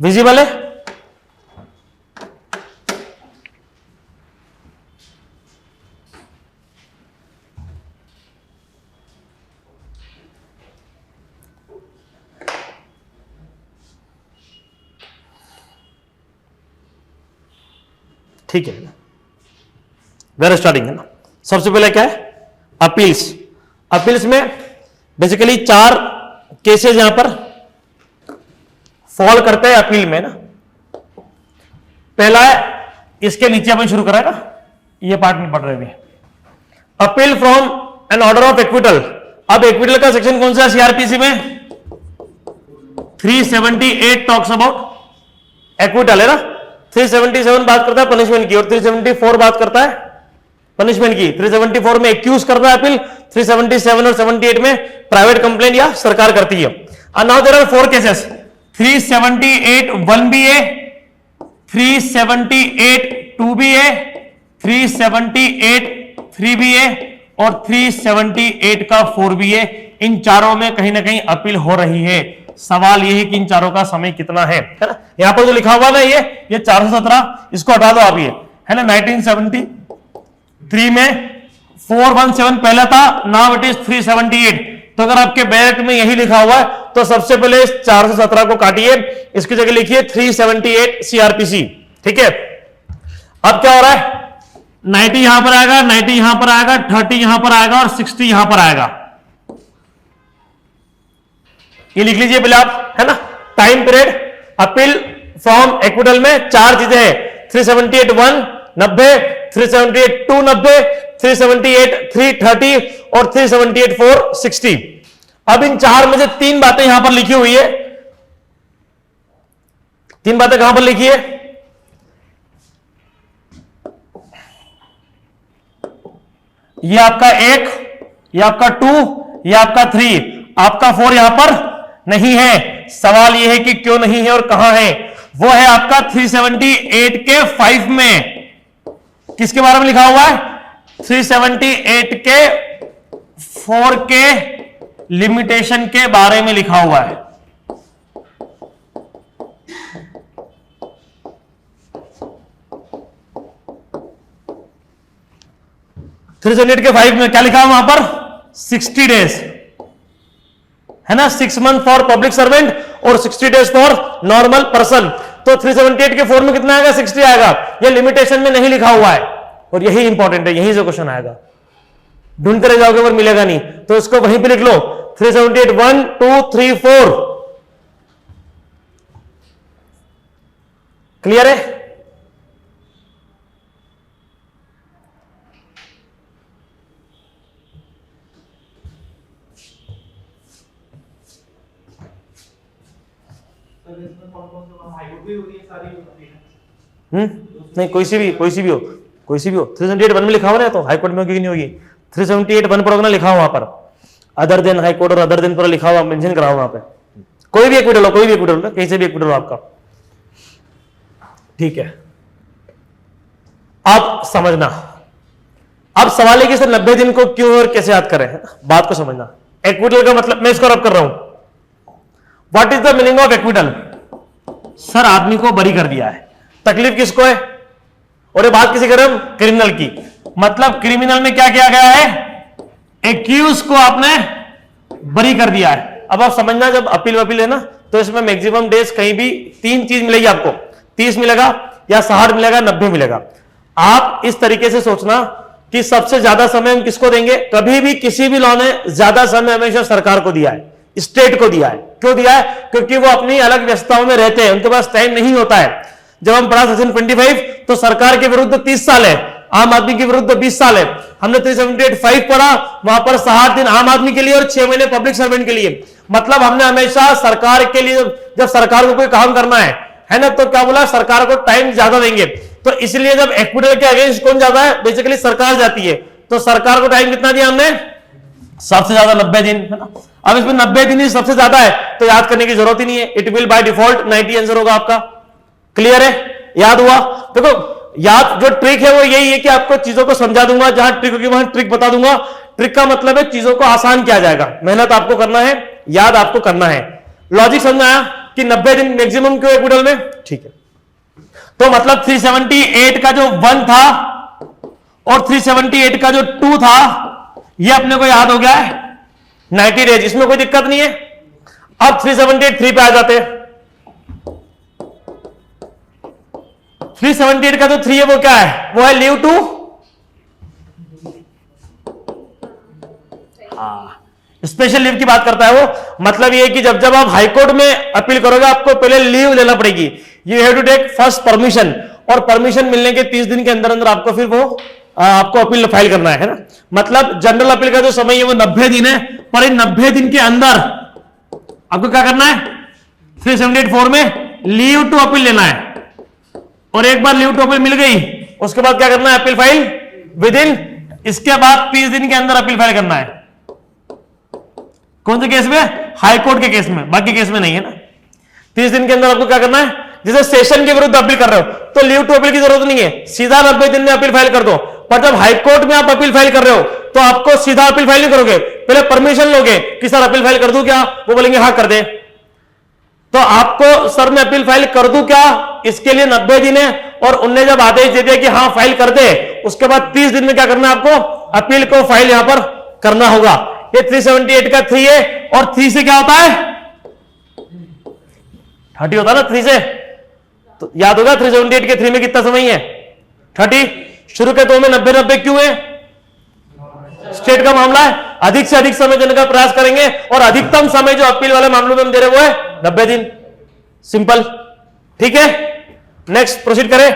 Visible है? ठीक है, वेर स्टार्टिंग है ना। सबसे पहले क्या है? अपील्स। अपील्स में बेसिकली 4 केसेस यहां पर फॉल करते हैं अपील में ना। पहला है, इसके नीचे अपन शुरू करा ना, ये पार्ट में पढ़ रहे हैं। Appeal from an order of acquittal. अब एक्विटल का सेक्शन कौन सा है सीआरपीसी में? 378 टॉक्स अबाउट एक्विटल है ना। 377 बात करता है पनिशमेंट की और 374 बात करता है पनिशमेंट की। 374 में एक्यूज करता है अपील, 377 और 78 में प्राइवेट कंप्लेंट या सरकार करती है। और now there are 4 cases, 378 1BA, 378 2BA, 378 3BA और 378 का 4BA। इन चारों में कहीं ना कहीं अपील हो रही है। सवाल यह है कि इन चारों का समय कितना है ना। यहां पर जो लिखा हुआ ना ये 417, इसको हटा दो आप, ये है ना। 1973 में 417 पहला था, नाउ इट इज 378। तो अगर आपके बैलेट में यही लिखा हुआ है तो सबसे पहले 417 को काटिए, इसकी जगह लिखिए 378 सीआरपीसी। ठीक है, अब क्या हो रहा है? 90 यहां पर आएगा, 90 यहां पर आएगा, 30 यहां पर आएगा और 60 यहां पर आएगा। ये लिख लीजिए पहले आप, है ना। Time period appeal from acquittal में 4 चीजें हैं, 378 1 90, 378 2 90, 378 3 30 और 378 4 60। अब इन 4 में से 3 बातें यहां पर लिखी हुई है। 3 बातें कहां पर लिखी है? ये आपका 1, ये आपका 2, ये आपका 3, आपका 4 यहां पर नहीं है। सवाल यह है कि क्यों नहीं है और कहां है? वो है आपका 378 के 5 में। किसके बारे में लिखा हुआ है? 378 के 4 के लिमिटेशन के बारे में लिखा हुआ है। के 5 में क्या लिखा है वहां पर? 60 डेज है ना। 6 मंथ फॉर पब्लिक सर्वेंट और 60 डेज फॉर नॉर्मल पर्सन। तो 378 के 4 में कितना आएगा? 60 आएगा। ये लिमिटेशन में नहीं लिखा हुआ है और यही इंपॉर्टेंट है, यहीं से क्वेश्चन आएगा। ढूंढते रह जाओगे पर मिलेगा नहीं, तो इसको वहीं पे लिख लो। 378 1 2 3 4। क्लियर है? नहीं, कोई सी भी हो 378 1 में लिखा हुआ ना, तो हाईकोर्ट में क्यों नहीं होगी? 378 1 पर लिखा हुआ वहां पर, अदर देन हाईकोर्ट और अदर देन पर लिखा हुआ, मेंशन करा हुआ वहां पे। कोई भी एक्विटल हो, कहीं से भी एक्विटल हो आपका। ठीक है, अब समझना। अब सवाल है कि सर 90 दिन को क्यों और कैसे याद करें, बात को समझना। एक्विटल का मतलब मैं इसको रब कर रहा हूं। What is the meaning of acquittal? Sir आदमी को बरी कर दिया है। तकलीफ किसको है? और ये बात किसी कर रहे हम? क्रिमिनल की। मतलब क्रिमिनल में क्या किया गया है? एक्यूज को आपने बरी कर दिया है। अब आप समझना, जब अपील है ना, तो इसमें मैक्सिमम डेज कहीं भी 3 चीज मिलेगी आपको। 30 मिलेगा या 60 मिलेगा, 90 मिलेगा। आप इस तरीके से सोचना कि सबसे ज्यादा समय हम किसको देंगे? कभी भी किसी भी लॉ ने ज्यादा समय हमेशा सरकार को दिया है, स्टेट को दिया है। क्यों दिया है? क्योंकि वो अपनी अलग व्यवस्थाओं में रहते हैं, उनके पास टाइम नहीं होता है। जब हम पढ़ा सेक्शन 25 तो सरकार के विरुद्ध 30 साल है, आम आदमी के विरुद्ध 20 साल है। हमने 378(5) पढ़ा, वहां पर 60 दिन आम आदमी के लिए और 6 महीने पब्लिक सर्वेंट के लिए। मतलब हमने हमेशा सरकार के लिए, जब सरकार को कोई काम करना है ना, तो क्या बोला? सरकार को टाइम ज्यादा देंगे। तो इसलिए जब एक्विटल के अगेंस्ट कौन जाता है? बेसिकली सरकार जाती है। तो सरकार को टाइम कितना दिया हमने? सबसे ज्यादा 90 दिन, है ना। अब इसमें 90 दिन ही सबसे ज्यादा है, तो याद करने की जरूरत ही नहीं है। It will by default 90 answer होगा आपका। क्लियर है? याद हुआ? देखो, याद जो ट्रिक है वो यही है कि आपको चीजों को समझा दूंगा, जहां ट्रिक होगी वहां ट्रिक बता दूंगा। ट्रिक का मतलब है चीजों को आसान किया जाएगा। मेहनत आपको करना है, याद आपको करना है। लॉजिक समझ में आया कि 90 दिन मैक्सिमम क्यों एक्विटल में, ठीक है। तो मतलब 378 का जो 1 था और 378 का जो 2 था, ये अपने को याद हो गया है 90 डेज, इसमें कोई दिक्कत नहीं है। अब 378 3 पे आ जाते हैं। 378 का जो 3 है वो क्या है, वो है लीव टू, स्पेशल लीव की बात करता है वो। मतलब ये कि जब जब आप हाईकोर्ट में अपील करोगे आपको पहले लीव लेना पड़ेगी, you have to take first permission, और परमिशन मिलने के 30 दिन के अंदर अंदर आपको फिर वो आपको अपील फाइल करना है ना। मतलब जनरल अपील का जो समय है वो 90 दिन है, पर इन 90 दिन के अंदर आपको क्या करना है, 378(4) में लीव टू अपील लेना है, और एक बार लीव टू अपील मिल गई उसके बाद क्या करना है, अपील फाइल विद इन, इसके बाद 30 दिन के अंदर अपील फाइल करना है। कौन से केस में, हाई कोर्ट के केस में, बाकी केस में नहीं है ना। 30 दिन के अंदर आपको क्या करना है, जैसे सेशन के विरुद्ध अपील कर रहे हो तो लीव टू अपील की जरूरत नहीं है, सीधा 90 दिन में अपील फाइल कर दो। पर जब हाई कोर्ट में आप अपील फाइल कर रहे हो तो आपको सीधा अपील फाइल नहीं करोगे, पहले परमिशन लोगे कि सर अपील फाइल कर दूं क्या, वो बोलेंगे हाँ कर दे, तो आपको सर मैं अपील फाइल कर दूं क्या, इसके लिए 90 दिन है, और उनने जब आदेश दे दिया कि हाँ फाइल कर दे, उसके बाद 30 दिन में क्या करना है आपको, अपील को फाइल यहां पर करना होगा। ये 378 का 3 है, और 3 से क्या होता है, 30 होता है ना 3 से, तो याद होगा 378 के 3 में कितना समय है, 30। शुरू के 2 में 90 क्यों है, स्टेट का मामला है, अधिक से अधिक समय देने का प्रयास करेंगे, और अधिकतम समय जो अपील वाले मामलों में हम दे रहे वो है 90 दिन, सिंपल, ठीक है। नेक्स्ट प्रोसीड करें।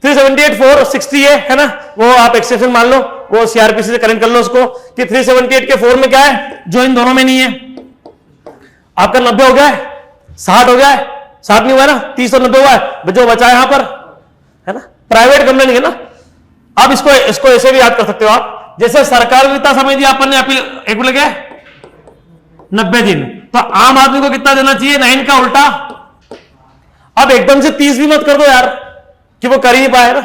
378(4)60 है ना, वो आप एक्सेप्शन मान लो, वो सीआरपीसी से करेक्ट कर लो उसको कि 378 के 4 में क्या है जो इन दोनों में नहीं है। आपका 90 हो गया है, 60 हो गया है, 60 नहीं हुआ है ना, 30 और 90 हुआ है, जो बचा है यहां पर है ना, प्राइवेट कंप्लेंट है ना। अब इसको ऐसे भी याद कर सकते हो आप, जैसे सरकार ने इतना समय दिया, अपन ने अपील एक बोले क्या 90 दिन, तो आम आदमी को कितना देना चाहिए, 9 का उल्टा। अब एकदम से 30 भी मत कर दो यार कि वो कर ही नहीं पाए ना,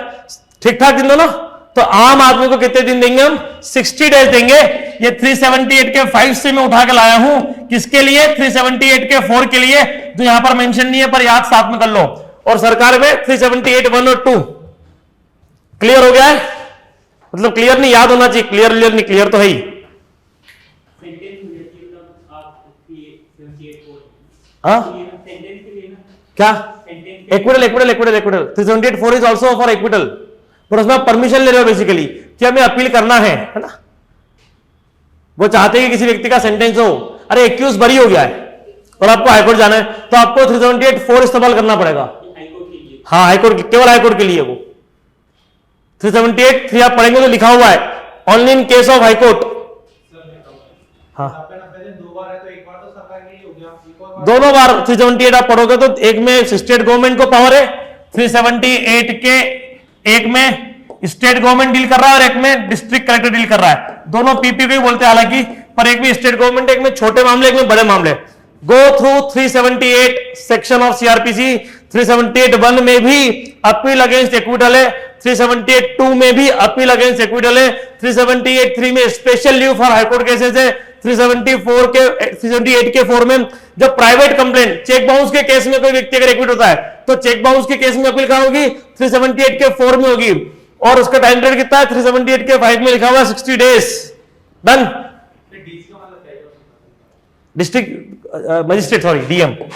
ठीक ठाक दिन दो ना। तो आम आदमी को कितने दिन देंगे हम, 60 डेज देंगे। ये 378 के 5 से मैं उठा के लाया हूं, किसके लिए, 378 के 4 के लिए, जो यहां पर मेंशन नहीं है पर याद साथ में कर लो। और सरकार में 378(1) और 2 क्लियर हो गया है, मतलब क्लियर नहीं याद होना चाहिए, क्लियर नहीं, क्लियर तो है ही। क्या acquittal 378(4) is also for acquittal, पर उसमें आप परमिशन ले रहे हो बेसिकली कि हमें अपील करना है ना। वो चाहते हैं कि किसी व्यक्ति का सेंटेंस हो, अरे एक्यूज बरी हो गया है और आपको हाईकोर्ट जाना है, तो आपको 378(4) इस्तेमाल करना पड़ेगा। हाँ हाईकोर्ट, केवल हाईकोर्ट के लिए वो 378(3) आप पढ़ेंगे तो लिखा हुआ है only in case of high court. हाँ दोनों बार 378 आप पढ़ोगे तो एक में स्टेट गवर्नमेंट को पावर है, 378 के एक में स्टेट गवर्नमेंट डील कर रहा है और एक में डिस्ट्रिक्ट कलेक्टर डील कर रहा है। दोनों पीपी को ही बोलते हैं हालांकि, पर एक में स्टेट गवर्नमेंट, एक में छोटे मामले, एक में बड़े मामले। Go through 378 section of CrPC. 378(1) में भी अपील अगेंस्ट एक्विटल है, 378(2) में भी अपील अगेंस्ट एक्विटल है, 378(3) में special leave for high court cases है, 378 के 4 में जब प्राइवेट कंप्लेंट चेक बाउंस के केस में कोई व्यक्ति अगर एक्विट होता है तो चेक बाउंस के केस में अपील कहां होगी, 378 के 4 में होगी। और उसका टाइम पीरियड कितना है, 378 के 5 में लिखा हुआ 60 days. Done. District magistrate, sorry DM है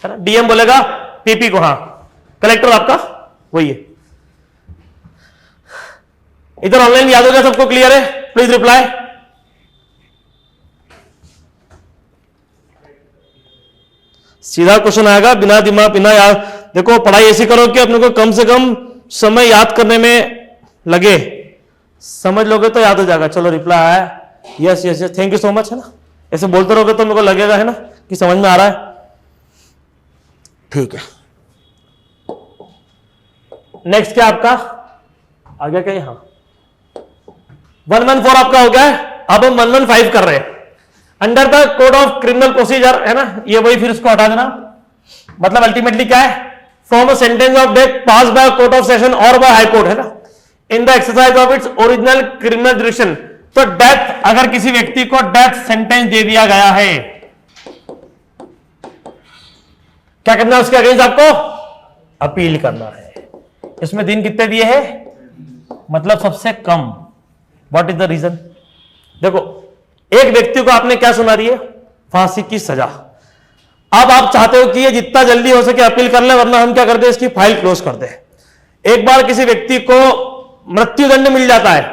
ना, डीएम बोलेगा पीपी को, हाँ कलेक्टर आपका वही है। इधर ऑनलाइन याद हो गया सबको, क्लियर है, प्लीज रिप्लाई। सीधा क्वेश्चन आएगा, बिना दिमाग बिना याद। देखो पढ़ाई ऐसी करो कि अपने को कम से कम समय याद करने में लगे, समझ लोगे तो याद हो जाएगा। चलो रिप्लाई आया, yes yes yes, thank you so much, है ना। ऐसे बोलते रहोगे तो मेरे को लगेगा है ना कि समझ में आ रहा है। ठीक है, नेक्स्ट क्या आपका आ गया क्या, हाँ 114 आपका हो गया है। अब हम 115 कर रहे हैं। Under the code of criminal procedure, है ना, ये वही, फिर इसको हटा देना। मतलब अल्टीमेटली क्या है, from a sentence of death pass by court of session और बाय हाई कोर्ट, है ना, in the exercise of its original criminal jurisdiction. तो डेथ, अगर किसी व्यक्ति को डेथ सेंटेंस दे दिया गया है क्या करना है उसके अगेंस्ट आपको? अपील करना है। इसमें दिन कितने दिए हैं? मतलब सबसे कम। What is the reason? देखो, एक व्यक्ति को आपने क्या सुना रही है? फांसी की सजा। अब आप चाहते हो कि ये जितना जल्दी हो सके अपील कर ले, वरना हम क्या करते हैं, इसकी फाइल क्लोज कर दे। एक बार किसी व्यक्ति को मृत्युदंड मिल जाता है,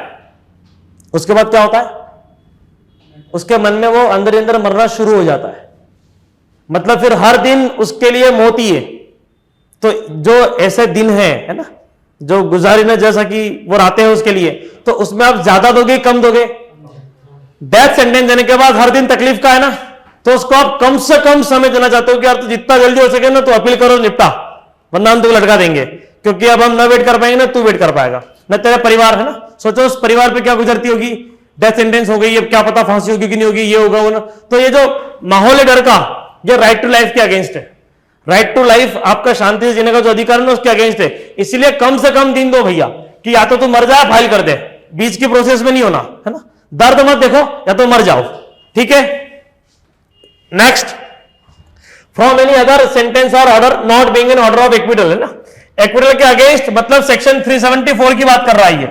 उसके बाद क्या होता है? उसके मन में वो अंदर अंदर मरना शुरू हो जाता है। मतलब फिर हर दिन उसके लिए मौत ही है। तो जो ऐसे दिन है ना, जो गुजारी ने जैसा कि वो आते हैं उसके लिए, तो उसमें आप ज्यादा दोगे कम दोगे? डेथ सेंटेंस देने के बाद हर दिन तकलीफ का है ना, तो उसको आप कम से कम समय देना चाहते हो कि यार तू जितना जल्दी हो सके ना तो अपील करो, निपटा, वरना हम तुझे लटका देंगे। क्योंकि अब हम ना वेट कर पाएंगे ना तू वेट कर पाएगा ना तेरा परिवार, है ना। सोचो उस परिवार पे क्या गुजरती होगी। डेथ सेंटेंस हो गई, अब क्या पता फांसी होगी कि नहीं होगी, ये होगा वो ना। तो ये जो माहौल है डर का, ये राइट टू लाइफ के अगेंस्ट है। राइट टू लाइफ, आपका शांति से जीने का जो अधिकार है ना, उसके अगेंस्ट है। इसलिए कम से कम दिन दो भैया, कि या तो तू मर जाए फाइल कर दे, बीच की प्रोसेस में नहीं होना, है ना। दर्द मत देखो, या तो मर जाओ, ठीक है। Next, from any other sentence or order not being an order of acquittal, है ना। एक्विटल के अगेंस्ट मतलब सेक्शन 374 की बात कर रहा है ये।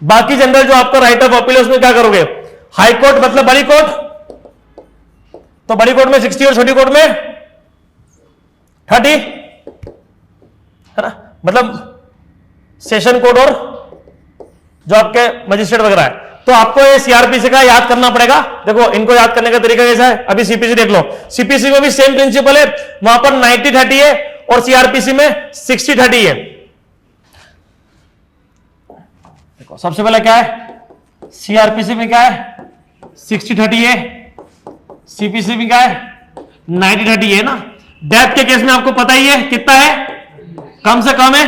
बाकी जनरल जो आपका राइट ऑफ अपील है उसमें क्या करोगे? हाई कोर्ट मतलब बड़ी कोर्ट, तो बड़ी कोर्ट में 60 और छोटी कोर्ट में 30, है ना। मतलब सेशन कोर्ट और जो आपके मजिस्ट्रेट वगैरह है। तो आपको ये सीआरपीसी का याद करना पड़ेगा। देखो, इनको याद करने का तरीका कैसा है? अभी सीपीसी देख लो, सीपीसी में भी सेम प्रिंसिपल है, वहां पर 90-30 है और सीआरपीसी में 60-30 है। देखो, सबसे पहले क्या है? सीआरपीसी में क्या है? 60-30 है। सीपीसी में क्या है? 90-30 है ना। डेथ के केस में आपको पता ही है कितना है, कम से कम है,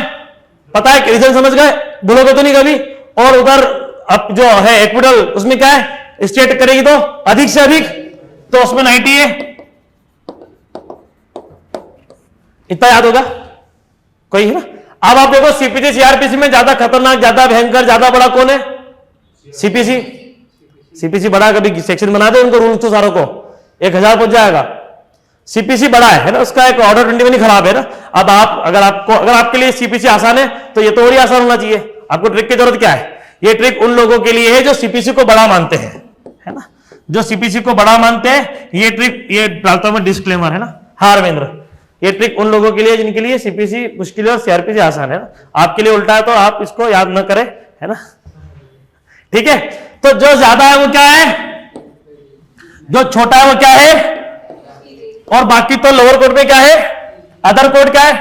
पता है, रीजन समझ गए, बोलोगे तो नहीं कभी। और उधर अब जो है एक्विटल, उसमें क्या है? स्टेट करेगी तो अधिक से अधिक, तो उसमें 90 है। इतना याद होगा कोई, है ना। अब आप देखो, सीपीसी सीआरपीसी में ज्यादा खतरनाक, ज्यादा भयंकर, ज्यादा बड़ा कौन है? सीपीसी। सीपीसी बड़ा, कभी सेक्शन बना दे उनको, रूल तो सारों को 1000 पहुंच जाएगा। सीपीसी बड़ा है ना, उसका एक ऑर्डर 21 खराब है ना। अब आप अगर आपके लिए सीपीसी आसान है तो ये तो और ही आसान होना चाहिए। आपको ट्रिक की जरूरत क्या है? ये ट्रिक उन लोगों के लिए है जो सीपीसी को बड़ा मानते हैं, है ना। जो सीपीसी को बड़ा मानते हैं, ये ट्रिक, ये डालता हूं मैं डिस्क्लेमर, है ना। हाँ रविंद्र, ये ट्रिक उन लोगों के लिए जिनके लिए सीपीसी मुश्किल है और सीआरपीसी आसान है ना। आपके लिए उल्टा है तो आप इसको याद ना करें, है ना, ठीक है। तो जो ज्यादा है वो क्या है? जो छोटा है वो क्या है? और बाकी तो लोअर कोर्ट में क्या है? अदर कोर्ट क्या है?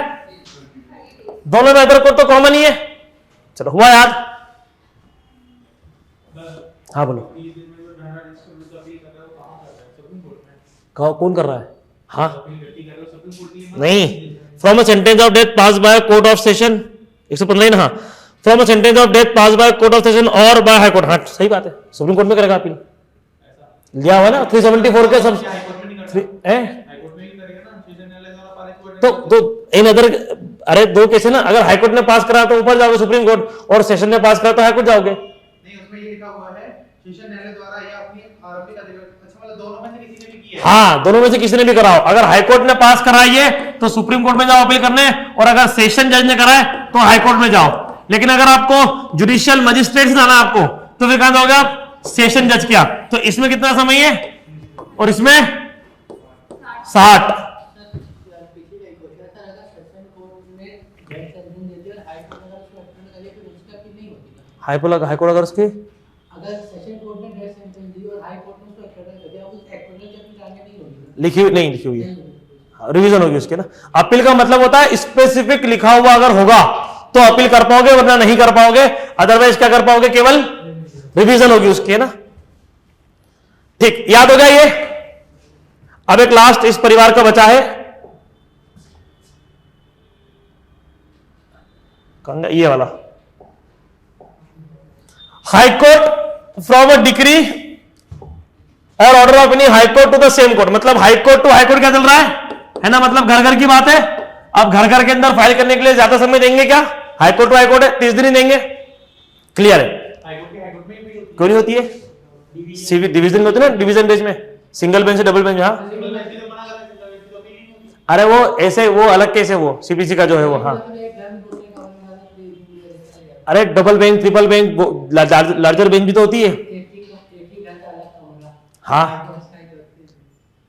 दोनों में अदर कोर्ट तो कॉमन ही है। चलो, हुआ याद? हाँ बोलो, कौन कर रहा है? हाँ नहीं, from a sentence of death pass by court of session 115 ना। हाँ, from a sentence of death pass by court of session और बाय हाई कोर्ट। हाँ सही बात है, सुप्रीम कोर्ट में करेगा अपील, लिया हुआ ना 374 के सब तो इन अदर, अरे दो केस है ना। अगर हाईकोर्ट ने पास करा तो ऊपर जाओगे सुप्रीम कोर्ट, और सेशन ने पास करा तो हाईकोर्ट जाओगे। नहीं, उसमें ये लिखा हुआ है सेशन न्यायालय द्वारा या अपनी आरोपी का अच्छा, मतलब दोनों में से किसी ने भी किया है। हाँ, दोनों में से किसी ने भी कराओ। अगर हाईकोर्ट ने पास कराई है तो सुप्रीम कोर्ट में जाओ अपील करने, और अगर सेशन जज ने कराए तो हाईकोर्ट में जाओ। लेकिन अगर आपको जुडिशियल मजिस्ट्रेट से जाना आपको, तो फिर कहां जाओगे आप? सेशन जज किया। तो इसमें कितना समय है और इसमें 60। हाईकोर्ट अगर उसकी सेशन कोर्ट ने डेथ सेंटेंस दी और हाई कोर्ट ने उसको एक्विटल कर दिया, उस एक्विटल की अपील आगे नहीं होगी, लिखी हुई है, रिवीजन होगी उसके ना। अपील का मतलब होता है स्पेसिफिक लिखा हुआ अगर होगा तो अपील कर पाओगे, वरना नहीं कर पाओगे। अदरवाइज क्या कर पाओगे? केवल रिवीजन होगी उसकी, है ना। ठीक, याद हो गया ये। अब एक लास्ट इस परिवार का बचा है, ये वाला। हाईकोर्ट फ्रॉम अ डिक्री और order of any high court to the same court, मतलब हाईकोर्ट टू हाईकोर्ट क्या चल रहा है ना, मतलब घर घर की बात है। अब घर घर के अंदर फाइल करने के लिए ज्यादा समय देंगे क्या? हाईकोर्ट टू हाईकोर्ट है, 30 दिन ही देंगे। क्लियर है? क्यों नहीं होती है? डिवीजन में होती है ना, डिवीजन बेंच में, सिंगल बेंच से डबल बेंच। हाँ अरे वो ऐसे, वो अलग केस है, वो सीपीसी का जो है वो। हाँ अरे double bench triple bench larger bench भी तो होती है। हाँ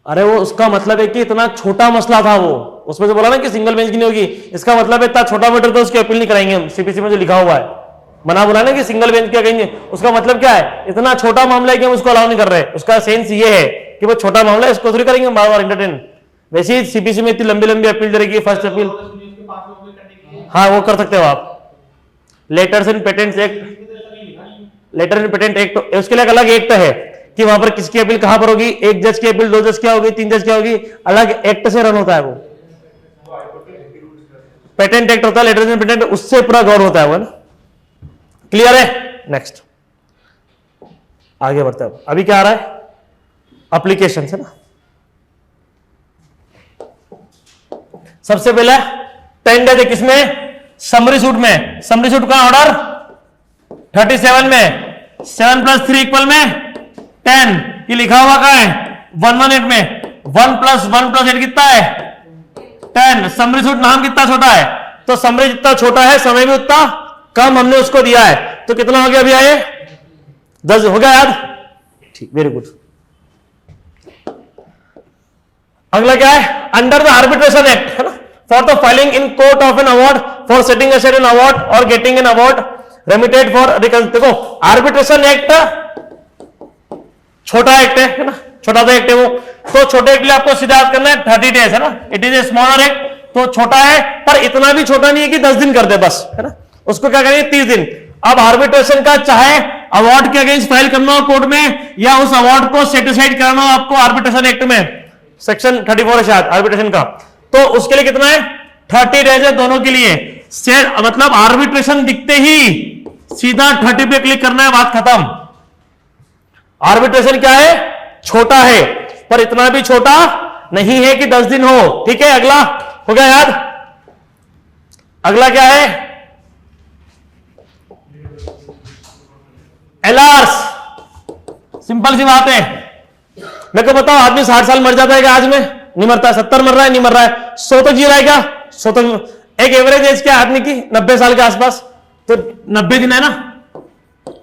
अरे वो उसका मतलब है कि इतना छोटा मसला था वो, उसमें से बोला ना कि सिंगल बेंच की नहीं होगी, इसका मतलब है इतना छोटा मैटर तो उसकी अपील नहीं कराएंगे हम, सीपीसी में जो लिखा हुआ है। मना बोला ना कि सिंगल बेंच क्या कहेंगे, उसका मतलब क्या है, इतना छोटा मामला है कि हम उसको अलाउ नहीं कर रहे। उसका सेंस ये है कि वो छोटा मामला है, इसको थोड़ी करेंगे बार बार एंटरटेन। वैसे ही सीपीसी में इतनी लंबी लंबी अपील रहेगी, फर्स्ट अपील। हाँ वो कर सकते हो आप। Letters in patents act, letter in patent act, उसके लिए एक अलग एक्ट है कि वहां पर किसकी अपील कहां पर होगी, एक जज की अपील, 2 जज क्या होगी, 3 जज क्या होगी, अलग एक्ट से रन होता है वो। पेटेंट एक्ट होता है, लेटर इन पेटेंट, उससे पूरा गौर होता है वो ना। क्लियर है? नेक्स्ट आगे बढ़ते हैं। अभी क्या आ रहा है, एप्लीकेशन है ना। सबसे पहले 10 डेज किसमें, समरी सूट में। समरी सूट का ऑर्डर 37 में, 7 + 3 में 10, ये लिखा हुआ का है 118 में। 1 + 1 + 8 कितना है 10। समरी सूट नाम कितना छोटा है, तो समरी जितना छोटा है समय भी उतना कम हमने उसको दिया है, तो कितना हो गया अभी आए 10 हो गया याद, ठीक, वेरी गुड। अगला क्या है, अंडर द आर्बिट्रेशन एक्ट है ना, for the filing in court of an award, for setting aside an award और getting an award remitted for. देखो आर्बिट्रेशन एक्ट छोटा एक्ट है ना, छोटा सा एक्ट है वो, तो छोटे एक्ट के लिए आपको सीधा याद करना है 30 डेज है ना। It is a smaller act, तो छोटा है पर इतना भी छोटा नहीं है कि 10 दिन कर दे बस, है ना। उसको क्या करेंगे 30 दिन। अब आर्बिट्रेशन का चाहे अवार्ड के अगेंस्ट फाइल करना हो कोर्ट में, या उस अवार्ड को सेटिस्फाइड कराना हो आपको आर्बिट्रेशन एक्ट में, सेक्शन 34 है शायद आर्बिट्रेशन का, तो उसके लिए कितना है 30 डेज है दोनों के लिए। मतलब आर्बिट्रेशन दिखते ही सीधा 30 पे क्लिक करना है, बात खत्म। आर्बिट्रेशन क्या है, छोटा है पर इतना भी छोटा नहीं है कि 10 दिन हो, ठीक है। अगला हो गया याद, अगला क्या है, एलआरस। सिंपल सी बात है, मेरे को बताओ आदमी 60 साल मर जाता है क्या आज में, नहीं मरता, 70 मर रहा है, नहीं मर रहा है, 100 तो जी रहा है क्या, 100 तो। एक एवरेज एज क्या आदमी की 90 साल के आसपास, तो 90 दिन है ना।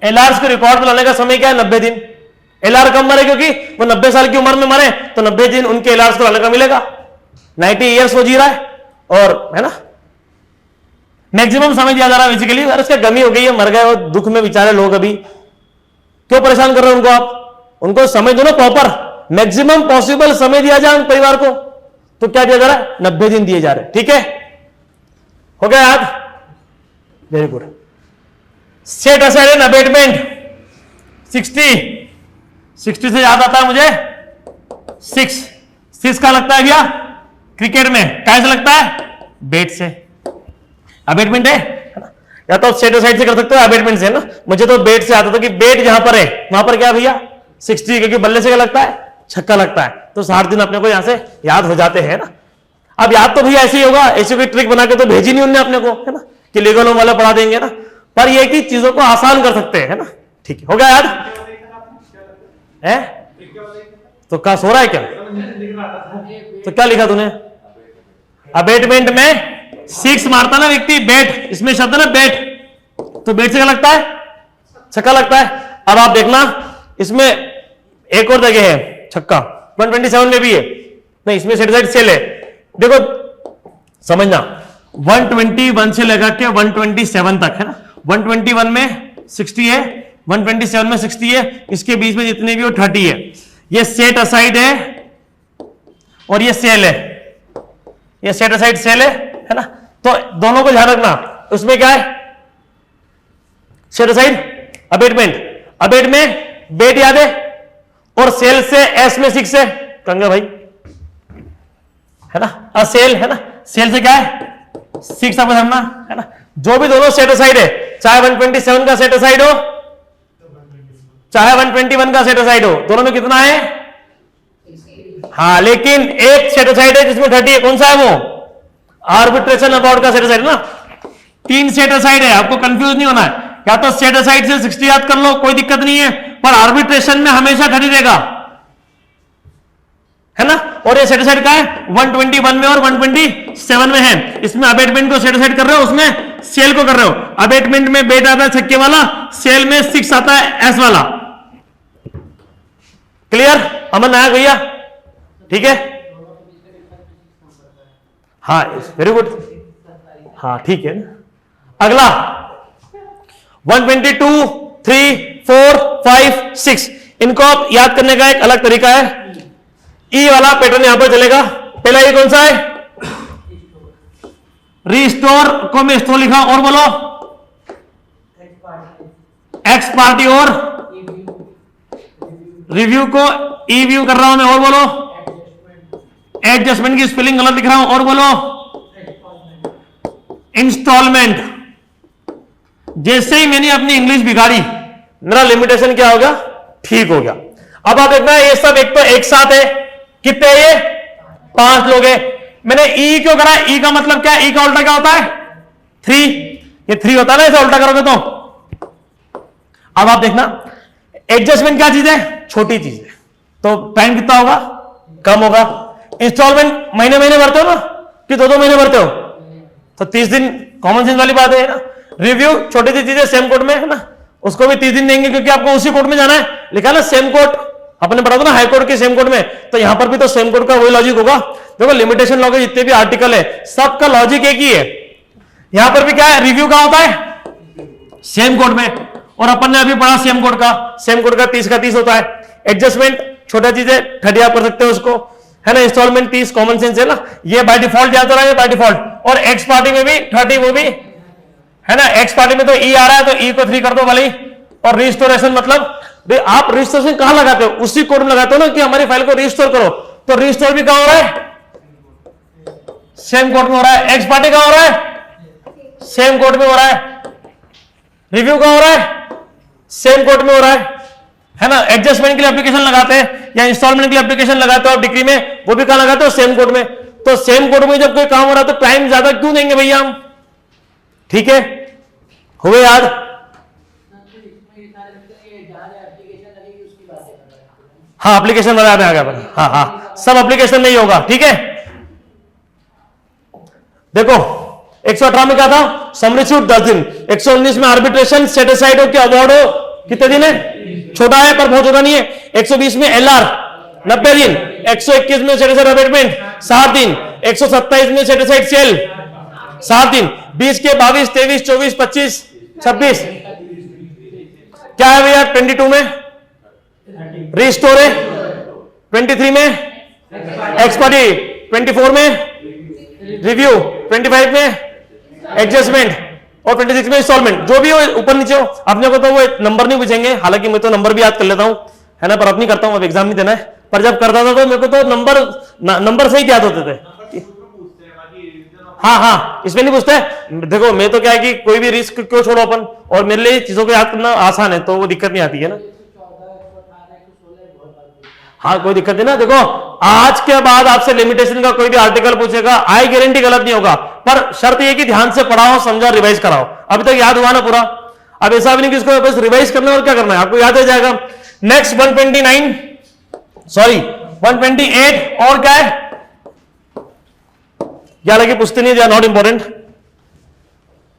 एलआरस को रिकॉर्ड में लाने का समय क्या है 90 दिन। एलआर कम मरे क्योंकि वो 90 साल की उम्र में मरे, तो 90 दिन उनके एलआरस को लाने का मिलेगा। 90 ईयर्स वो जी रहा है, और है ना मैक्सिमम समय दिया जा रहा है बेसिकली। अरे उसका गमी हो गई है, मर गए वो, दुख में बेचारे लोग, अभी क्यों परेशान कर रहे हो उनको आप, उनको समय दो ना प्रॉपर, मैक्सिमम पॉसिबल समय दिया जाए उन परिवार को। तो क्या दिया जा रहा है 90 दिन दिए जा रहे हैं, ठीक है। हो गया याद, very good. Set aside an abatement 60 से याद आता है मुझे 6 का लगता है भैया क्रिकेट में, कैसे लगता है बेट से। अबेटमेंट है ना, या तो सेट असाइड से कर सकते हो, अबेटमेंट से ना। मुझे तो बेट से आता था कि बेट जहां पर है वहां पर क्या भैया 60, क्योंकि बल्ले से क्या लगता है छक्का लगता है, तो 60 दिन अपने को यहां से याद हो जाते हैं ना। अब याद तो भैया ऐसे ही होगा, ऐसी कोई ट्रिक बना के तो भेजी नहीं उनने अपने को, है ना, कि लीगल वाला पढ़ा देंगे ना, पर ये कि चीजों को आसान कर सकते हैं, है ना। ठीक है, हो गया याद है। तो क्या सो रहा है क्या, तो क्या लिखा तूने, अबेटमेंट में 6 मारता ना व्यक्ति, बेट, इसमें शब्द ना बेट, तो बेट से क्या लगता है छक्का लगता है। अब आप देखना इसमें एक और जगह है छक्का, 127 में भी है, नहीं इसमें सेट साइड सेल है। देखो समझना, 121 से लगा के 127 तक है ना, 121 में 60 है, 127 में 60 है, इसके बीच में जितने भी वो 30 है। ये सेट असाइड है और ये सेल है, ये सेट असाइड सेल है ना, तो दोनों को ध्यान रखना। उसमें क्या है सेट असाइड अबेटमेंट, अबेट में बेट याद है, और सेल से एस में 6 है कंगा भाई, है ना, असेल है ना, सेल से क्या है 6 आपको समझना है ना। जो भी दोनों सेट असाइड है, चाहे 127 का सेट असाइड हो चाहे 121 का सेट असाइड हो, दोनों में कितना है, हाँ, लेकिन एक सेट असाइड है जिसमें 30 है, कौन सा है वो, आर्बिट्रेशन अबाउट का सेट असाइड ना। 3 सेट असाइड है, आपको कंफ्यूज नहीं होना है, या तो सेट असाइड से 60 याद कर लो कोई दिक्कत नहीं है, पर आर्बिट्रेशन में हमेशा 30 रहेगा। है ना, और ये सेटिसाइड का है 121 में और 127 में है। इसमें अबेटमेंट को सेटिसाइड कर रहे हो, उसमें सेल को कर रहे हो। अबेटमेंट में बेट आता है छक्के वाला, सेल में 6 आता है एस वाला। क्लियर, अमन आया भैया? ठीक है, हाँ वेरी गुड, हाँ ठीक है। अगला 122, 3, 4, 5, 6, इनको आप याद करने का एक अलग तरीका है। ई वाला पैटर्न यहां पर चलेगा। पहला ये कौन सा है? रिस्टोर को मैं स्टोर लिखा, और बोलो एक्स पार्टी, और रिव्यू को ई व्यू कर रहा हूं मैं, और बोलो एडजस्टमेंट की स्पेलिंग गलत लिख रहा हूं, और बोलो इंस्टॉलमेंट। जैसे ही मैंने अपनी इंग्लिश बिगाड़ी, मेरा लिमिटेशन क्या हो गया? ठीक हो गया। अब आप देखना, ये सब एक तो एक साथ है, कितने ये 5 लोग हैं। मैंने ई क्यों करा? ई का मतलब क्या? ई का उल्टा क्या होता है? 3। ये 3 होता है ना, इसे उल्टा करोगे तो। अब आप देखना, एडजस्टमेंट क्या चीज है? छोटी चीज है, तो टाइम कितना होगा? कम होगा। इंस्टॉलमेंट महीने महीने भरते हो ना, कि 2-2 महीने भरते हो, तो 30 दिन कॉमन सेंस वाली बात है ना। रिव्यू छोटी सी चीज है, सेम कोर्ट में है ना, उसको भी 30 दिन देंगे, क्योंकि आपको उसी कोर्ट में जाना है। लिखा ना सेम कोर्ट, अपने पढ़ा था ना हाई कोर्ट के सेम कोर्ट में, तो यहां पर भी तो सेम कोर्ट का वही लॉजिक होगा। देखो लिमिटेशन लॉ के जितने भी आर्टिकल है, सबका लॉजिक एक ही है। यहां पर भी क्या है? रिव्यू का होता है सेम कोर्ट में, और अपन ने अभी पढ़ा सेम कोर्ट का। सेम कोर्ट का 30 का 30 होता है। एडजस्टमेंट छोटा चीज है, 30 आप कर सकते हो उसको, है ना। इंस्टॉलमेंट 30 कॉमन सेंस है ना, ये बाय डिफॉल्ट याद रहा है, बाय डिफॉल्ट। और एक्स पार्टी में भी 30, वो भी है ना। एक्स पार्टी में तो ई आ रहा है, तो ई को 3 कर दो भले ही। और रिस्टोरेशन मतलब आप रिस्टोरेशन कहां लगाते हो? उसी कोड में लगाते हो ना, कि हमारी फाइल को रिस्टोर करो। तो रिस्टोर भी कहां हो रहा है? सेम कोड में हो रहा है। एक्स पार्टी कहां हो रहा है? सेम कोड में हो रहा है। रिव्यू कहां हो रहा है? सेम कोड में हो रहा है ना। एडजस्टमेंट के लिए एप्लीकेशन लगाते हैं, या इंस्टॉलमेंट के लिए एप्लीकेशन लगाते हो आप डिग्री में, वो भी कहां लगाते हो? सेम कोड में। तो सेम कोड में जब कोई काम हो रहा है, तो टाइम ज्यादा क्यों देंगे भैया हम? ठीक है, हुए याद? हाँ एप्लीकेशन में आ गया। हाँ हाँ, सब एप्लीकेशन नहीं होगा, ठीक है। देखो 118 में क्या था? समरी सूट 10 दिन। 119 में आर्बिट्रेशन सेटिसाइड हो कि अवार्ड हो कितने दिन है? छोटा है पर बहुत ज्यादा नहीं है। 120 में एलआर 90 दिन। 121 में सेटिसाइड अबेटमेंट 7 दिन। 127 में सेटिसाइड सेल 7 दिन। 20 के 22, 23, 24, 25, 26 क्या है भैया? 22 में रिस्टोर है, 23 में एक्सपर्टी, 24 में रिव्यू, 25 में एडजस्टमेंट, और 26 में इंस्टॉलमेंट। जो भी हो ऊपर नीचे हो, अपने को तो वो नंबर नहीं पूछेंगे, हालांकि मैं तो नंबर भी याद कर लेता हूं, है ना, पर अब नहीं करता हूं, अब एग्जाम नहीं देना है। पर जब करता था तो मेरे को तो नंबर से ही याद होते थे। हाँ हाँ, इसमें नहीं पूछते। देखो मैं तो क्या है कि कोई भी रिस्क क्यों छोड़ो अपन, और मेरे लिए चीजों को याद करना आसान है, तो वो दिक्कत नहीं आती है ना। हाँ कोई दिक्कत नहीं ना। देखो आज के बाद आपसे लिमिटेशन का कोई भी आर्टिकल पूछेगा, आई गारंटी गलत नहीं होगा, पर शर्त ये कि ध्यान से पढ़ाओ, समझो, रिवाइज कराओ। अभी तक याद हुआ ना पूरा? अब ऐसा भी नहीं कि इसको बस रिवाइज करना है और क्या करना है, आपको याद हो जाएगा। नेक्स्ट 129 सॉरी 128 और क्या है? क्या लगे पूछते नहीं, they are not important.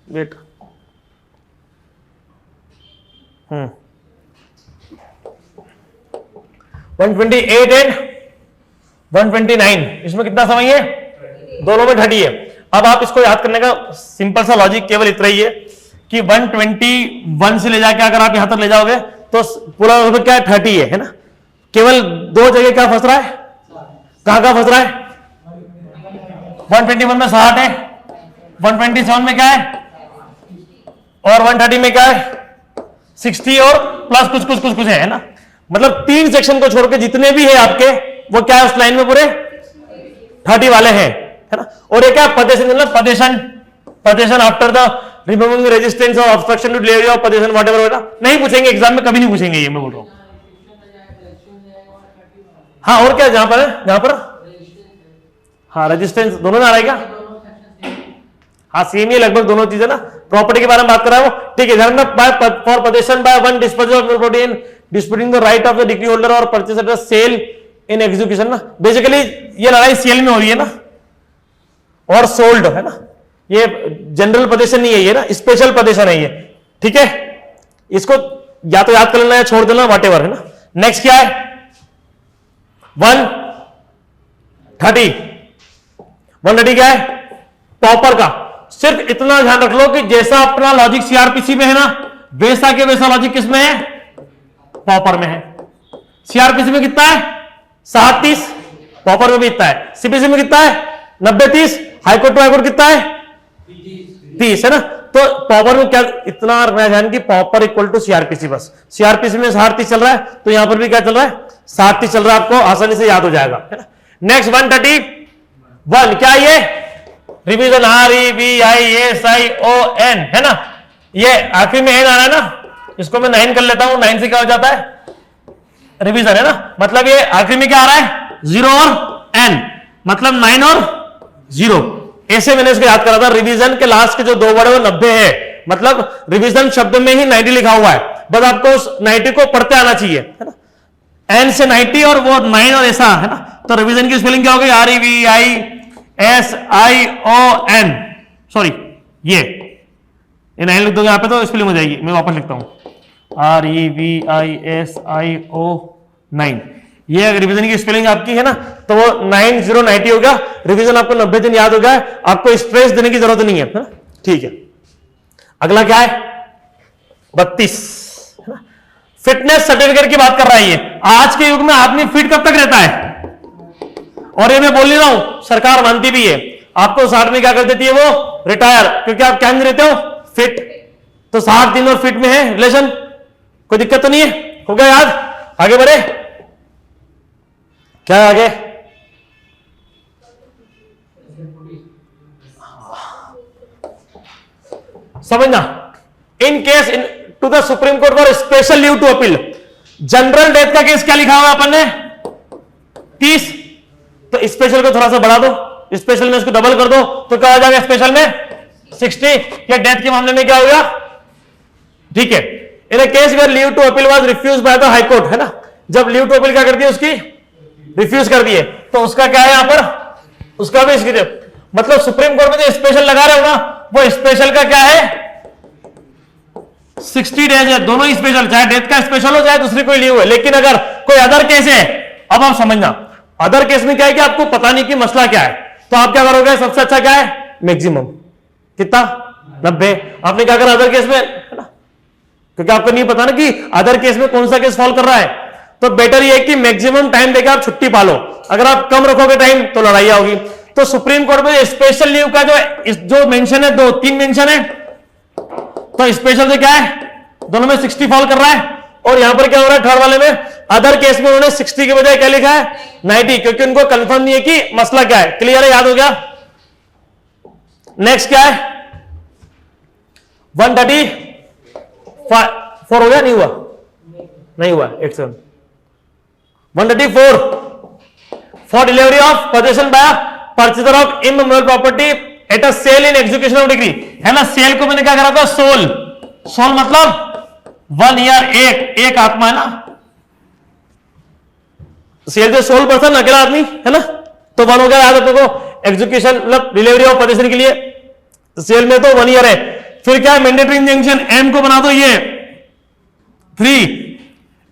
Wait 128 and 129, इसमें कितना समय है? दोनों में 30 है। अब आप इसको याद करने का सिंपल सा लॉजिक केवल इतना ही है कि 121 से ले जाके अगर आप यहां तक ले जाओगे तो पूरा क्या है? 30 है ना। केवल दो जगह क्या फंस रहा है? कहां फंस रहा है? 121 में 60 है, 127 में क्या है, और 130 में क्या है? 60 और प्लस कुछ है ना। मतलब 3 सेक्शन को छोड़ के जितने भी है आपके, वो क्या है उस लाइन में? पूरे 30 वाले हैं, है ना। और ये क्या? Possession after the removing resistance or obstruction to delivery of possession whatever नहीं पूछेंगे एग्जाम में, कभी नहीं पूछेंगे ये, मैं बोल रहा हूं। हाँ और क्या जहां पर है? जहां पर हाँ रेजिस्टेंस दोनों में आ रहा है क्या? हाँ सेम ही लगभग दोनों चीजें ना। प्रॉपर्टी के बारे में बात कर रहा है वो, ठीक है। ध्यान रखना, for possession by one disposal of property in disputing the right of the decree holder और परचेजर सेल इन एग्जीक्यूशन ना, बेसिकली ये लड़ाई सीएल में हो रही है ना, और सोल्ड है ना, ये जनरल पोजीशन नहीं है, ये ना स्पेशल पोजीशन है ये, ठीक है। इसको या तो याद कर लेना या छोड़ देना, व्हाटएवर है ना। नेक्स्ट क्या है 130, 130 क्या है पॉपर का। सिर्फ इतना ध्यान रख लो कि जैसा अपना लॉजिक सीआरपीसी में है ना, वैसा के वैसा लॉजिक किसमें है, पॉपर में है। सीआरपीसी में कितना है 60-30, पॉपर में भी इतना है। सीपीसी में कितना है 90-30, हाईकोर्ट टू हाईकोर्ट कितना है 30 है ना। तो पॉपर में क्या इतना रखना ध्यान कि पॉपर इक्वल टू सीआरपीसी, बस सीआरपीसी में 60-30 चल रहा है, तो यहां पर भी क्या चल रहा है 60-30 चल रहा है, आपको आसानी से याद हो जाएगा, है ना। नेक्स्ट 131 क्या ये रिवीजन, REVISION है ना, ये आखिरी में एन आ रहा है ना, इसको मैं 9 कर लेता हूं, 9 से क्या हो जाता है रिवीजन है ना, मतलब ये आखिरी में क्या आ रहा है 0 और n, मतलब 9 और 0। ऐसे मैंने इसको याद करा था, रिवीजन के लास्ट के जो दो वर्ड है वो 90 है, मतलब रिवीजन शब्द में ही 90 लिखा हुआ है, बस आपको उस 90 को पढ़ते आना चाहिए, है ना। n से 90 और वो 9 और ऐसा है ना, तो रिवीजन की स्पेलिंग क्या हो गई REVISION, सॉरी ये 9 लिख दोगे यहाँ पे तो स्पेलिंग हो जाएगी, मैं वापस लिखता हूं REVISIO9, ये रिवीजन की स्पेलिंग आपकी है ना, तो वो 9090 हो गया। रिवीजन आपको 90 दिन याद हो गया, आपको स्ट्रेस देने की जरूरत नहीं है, ठीक है। अगला क्या है 32, फिटनेस सर्टिफिकेट की बात कर रहा है ये। आज के युग में आदमी फिट कब तक रहता है, और ये मैं बोल नहीं रहा हूं, सरकार मानती भी है। आपको 60 में क्या कर देती है वो रिटायर, क्योंकि आप क्या नहीं रहते हो फिट, तो 60 दिन और फिट में है रिलेशन, कोई दिक्कत तो नहीं है, हो गया याद। आगे बढ़े, क्या है आगे समझना। In case to the supreme court for special leave to appeal, general death का केस क्या लिखा हुआ है अपन ने 30, तो स्पेशल को थोड़ा सा बढ़ा दो, स्पेशल में इसको डबल कर दो तो क्या हो जाएगा स्पेशल में 60, या डेथ के मामले में क्या होगा, ठीक है। In a case where leave to appeal was refused by the high court, है ना, जब लीव टू अपील क्या कर दिया उसकी रिफ्यूज कर दिए, तो उसका क्या है यहां पर, उसका भी मतलब सुप्रीम कोर्ट में जो स्पेशल लगा रहे हो ना, वो स्पेशल का क्या है 60 डेज है, दोनों ही स्पेशल, चाहे डेथ का स्पेशल हो चाहे दूसरी कोई लीव है। लेकिन अगर कोई अदर केस है, अब आप समझना, अदर केस में क्या है कि आपको पता नहीं कि मसला क्या है, तो आप क्या करोगे, सबसे अच्छा क्या है मैक्सिमम कितना 90। आपने क्या करा अदर केस में, है ना, क्योंकि आपको नहीं पता ना कि अदर केस में कौन सा केस फॉलो कर रहा है, तो बेटर ये कि मैक्सिमम टाइम देकर आप छुट्टी पालो। अगर आप कम रखोगे टाइम तो लड़ाई होगी। तो सुप्रीम कोर्ट में स्पेशल लीव का जो मेंशन है, 2-3 मेंशन है, तो स्पेशल से क्या है दोनों में 60 फॉल कर रहा है, और यहां पर क्या हो रहा है थर्ड वाले में, अदर केस में उन्होंने 60 के बजाय क्या लिखा है 90, क्योंकि उनको कंफर्म नहीं है कि मसला क्या है। क्लियर है, याद हो गया। नेक्स्ट क्या है 134 हो गया, नहीं हुआ, नहीं हुआ, 134 for delivery of possession by purchaser of immovable property at a sale in execution of decree, है ना। सेल को मैंने क्या करा था सोल, सोल मतलब 1 ईयर, एक आत्मा है ना, सेल जो सोल पर्सन अकेला आदमी है ना, तो 1 हो गया याद अपने को, एग्जीक्यूशन मतलब डिलीवरी ऑफ पोजेशन के लिए सेल में तो 1 ईयर है। फिर क्या है मैंडेटरी इंजंक्शन, एम को बना दो ये 3,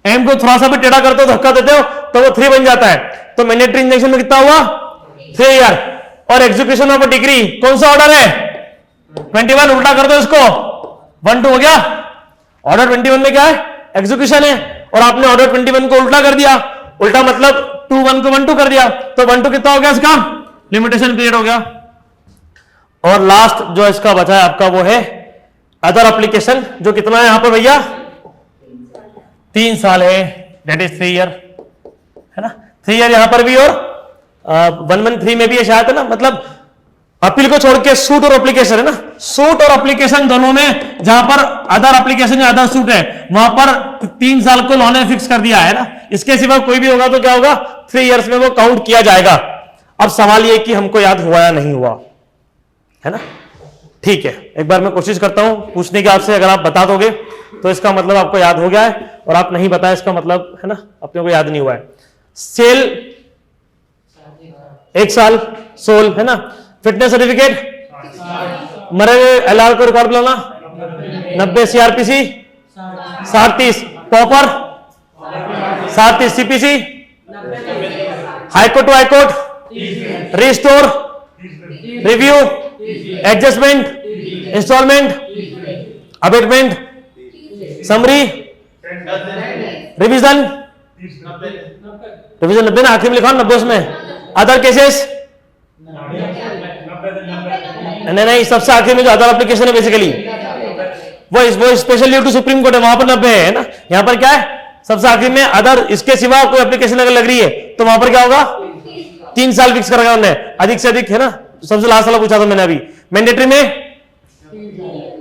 एम को थोड़ा सा भी टेढ़ा करते हो धक्का देते हो तो वो 3 बन जाता है, तो मैंडेटरी इंजंक्शन में कितना हुआ 3 ईयर। और एग्जीक्यूशन ऑफ अ डिग्री कौन सा ऑर्डर है 21, उल्टा कर दो इसको 1-2 हो गया। ऑर्डर 21 में क्या है एग्जीक्यूशन है, और आपने ऑर्डर 21 को उल्टा कर दिया, उल्टा मतलब 2-1 को 1-2 कर दिया, तो 1-2 कितना हो गया इसका लिमिटेशन पीरियड हो गया। और लास्ट जो इसका बचा है आपका वो है अदर एप्लीकेशन, जो कितना है यहां पर भैया 3 साल है, दैट इज 3 ईयर, है ना। 3 ईयर यहां पर भी, और 113 में भी है शायद, है ना। मतलब अपील को छोड़ के सूट और एप्लीकेशन है ना, सूट और एप्लीकेशन दोनों में, जहां पर अदर एप्लीकेशन या अदर सूट है वहां पर 3 साल को लॉ ने फिक्स कर दिया है ना। इसके सिवा कोई भी होगा तो क्या होगा 3 इयर्स में वो काउंट किया जाएगा। अब सवाल ये कि हमको याद हुआ या नहीं हुआ, है ना। ठीक है, एक बार मैं कोशिश करता हूं पूछने की आपसे, अगर आप बता दोगे तो इसका मतलब आपको याद हो गया है, और आप नहीं बताए इसका मतलब है ना अपने को याद नहीं हुआ है। सेल 1 साल, सोल है ना। फिटनेस सर्टिफिकेट मरे एलआर को रिकॉर्ड बुलाना 90, CrPC 60-30, pauper 60-30, CPC high court to high court, restore, review, adjustment, instalment, abatement, summary, revision, revision 90 ना, आखिरी में लिखा 90 उसमें। अदर केसेस नहीं, सबसे आखिर में जो अदर एप्लीकेशन है बेसिकली वो special leave to supreme court है, वहां पर 90 है ना। यहां पर क्या है, सबसे आखिर में अदर, इसके सिवा कोई एप्लीकेशन अगर लग रही है तो वहां पर क्या होगा, 3 साल फिक्स करेगा उन्होंने, अधिक से अधिक है ना। सबसे लास्ट वाला पूछा था मैंने अभी, मैंडेटरी में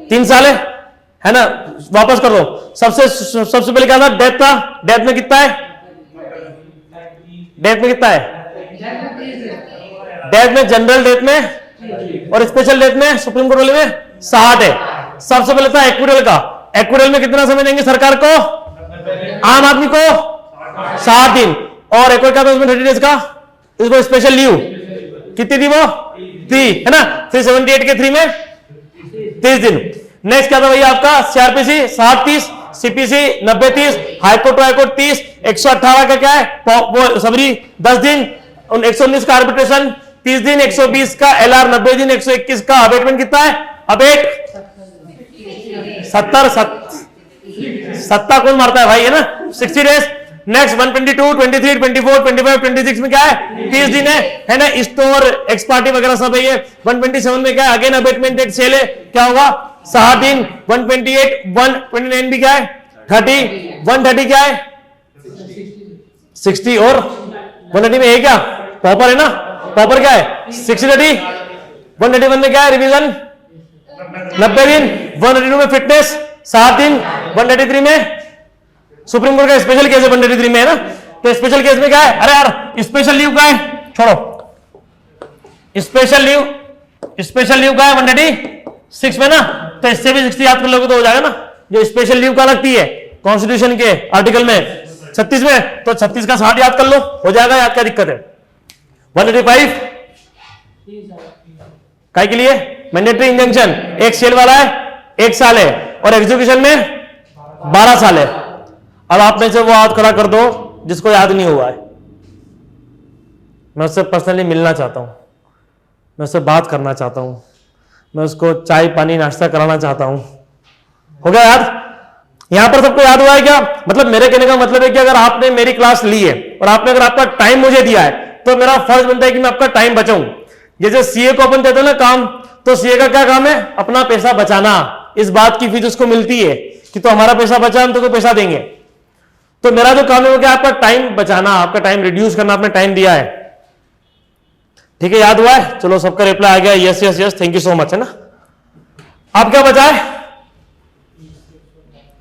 3 साल है ना। वापस कर दो। सबसे पहले क्या था, डेथ था। डेथ में कितना है, डेथ में कितना है, डेथ में, जनरल डेथ में और स्पेशल डेथ में, सुप्रीम कोर्ट वाले में 60 है। सबसे पहले था एक्विटल का। एक्विटल में कितना समय देंगे सरकार को, आम आदमी को 60 दिन। और एक और क्या था उसमें 30 डेज का, इसको स्पेशल लीव कितनी थी वो, 3 है ना। 378 के 3 में 30 दिन। नेक्स्ट क्या था भैया आपका, CrPC 60-30, CPC 90-30, high court to high court 30, 118 का क्या है वो सबरी 10 दिन, 119 का आर्बिट्रेशन 30 दिन, 120 का एलआर 90 दिन, 121 का अबेटमेंट कितना है, अबेट 70 कौन मारता है भाई, है ना, 60 डेज। नेक्स्ट 122, 23, 24, 25, 26 में क्या है 30 दिन है ना। स्टोर, एक्स पार्टी वगैरह सब है ये। 127 में क्या है, अगेन अबेटमेंट डेट सेल है, क्या होगा 60 दिन। 128, 129 भी क्या है 30, 130 क्या है 60 और 130 में है क्या, पॉपर है ना, पॉपर क्या है 60-30। 131 में क्या है, रिवीजन 90 दिन। 132 में फिटनेस 7 दिन। 133 में सुप्रीम कोर्ट का स्पेशल केस है, 133 में है ना। तो स्पेशल केस में क्या है, अरे यार स्पेशल लीव का है, छोड़ो, स्पेशल लीव का है 136 में ना। तो इससे भी 60 याद कर लोगे तो हो जाएगा ना। जो स्पेशल लीव का लगती है कॉन्स्टिट्यूशन के आर्टिकल में 36 में, तो 36 का 60 याद कर लो, हो जाएगा, याद क्या दिक्कत है। 185 काय के लिए, मैंडेटरी इंजंक्शन, एक सेल वाला है 1 साल है, और एग्जीक्यूशन में 12 साल है। अब आप में से वो हाथ खड़ा कर दो जिसको याद नहीं हुआ है। मैं उससे पर्सनली मिलना चाहता हूं, मैं उससे बात करना चाहता हूं, मैं उसको चाय पानी नाश्ता कराना चाहता हूं। हो गया याद, यहां पर सबको याद हुआ है क्या। मतलब मेरे कहने का मतलब है कि अगर आपने मेरी क्लास ली है और आपने अगर आपका टाइम मुझे दिया है तो मेरा फर्ज बनता है कि मैं आपका टाइम बचाऊं। जैसे सीए को अपन देते हैं ना काम, तो सीए का क्या काम है, अपना पैसा बचाना। इस बात की फीस उसको मिलती है कि तो हमारा पैसा बचा, हम तो पैसा देंगे। तो मेरा जो काम है वो क्या, आपका टाइम बचाना, आपका टाइम रिड्यूस करना। आपने टाइम दिया है, ठीक है, याद हुआ है। चलो सबका रिप्लाई आ गया, yes yes yes, thank you so much, है ना। आप क्या बचाए,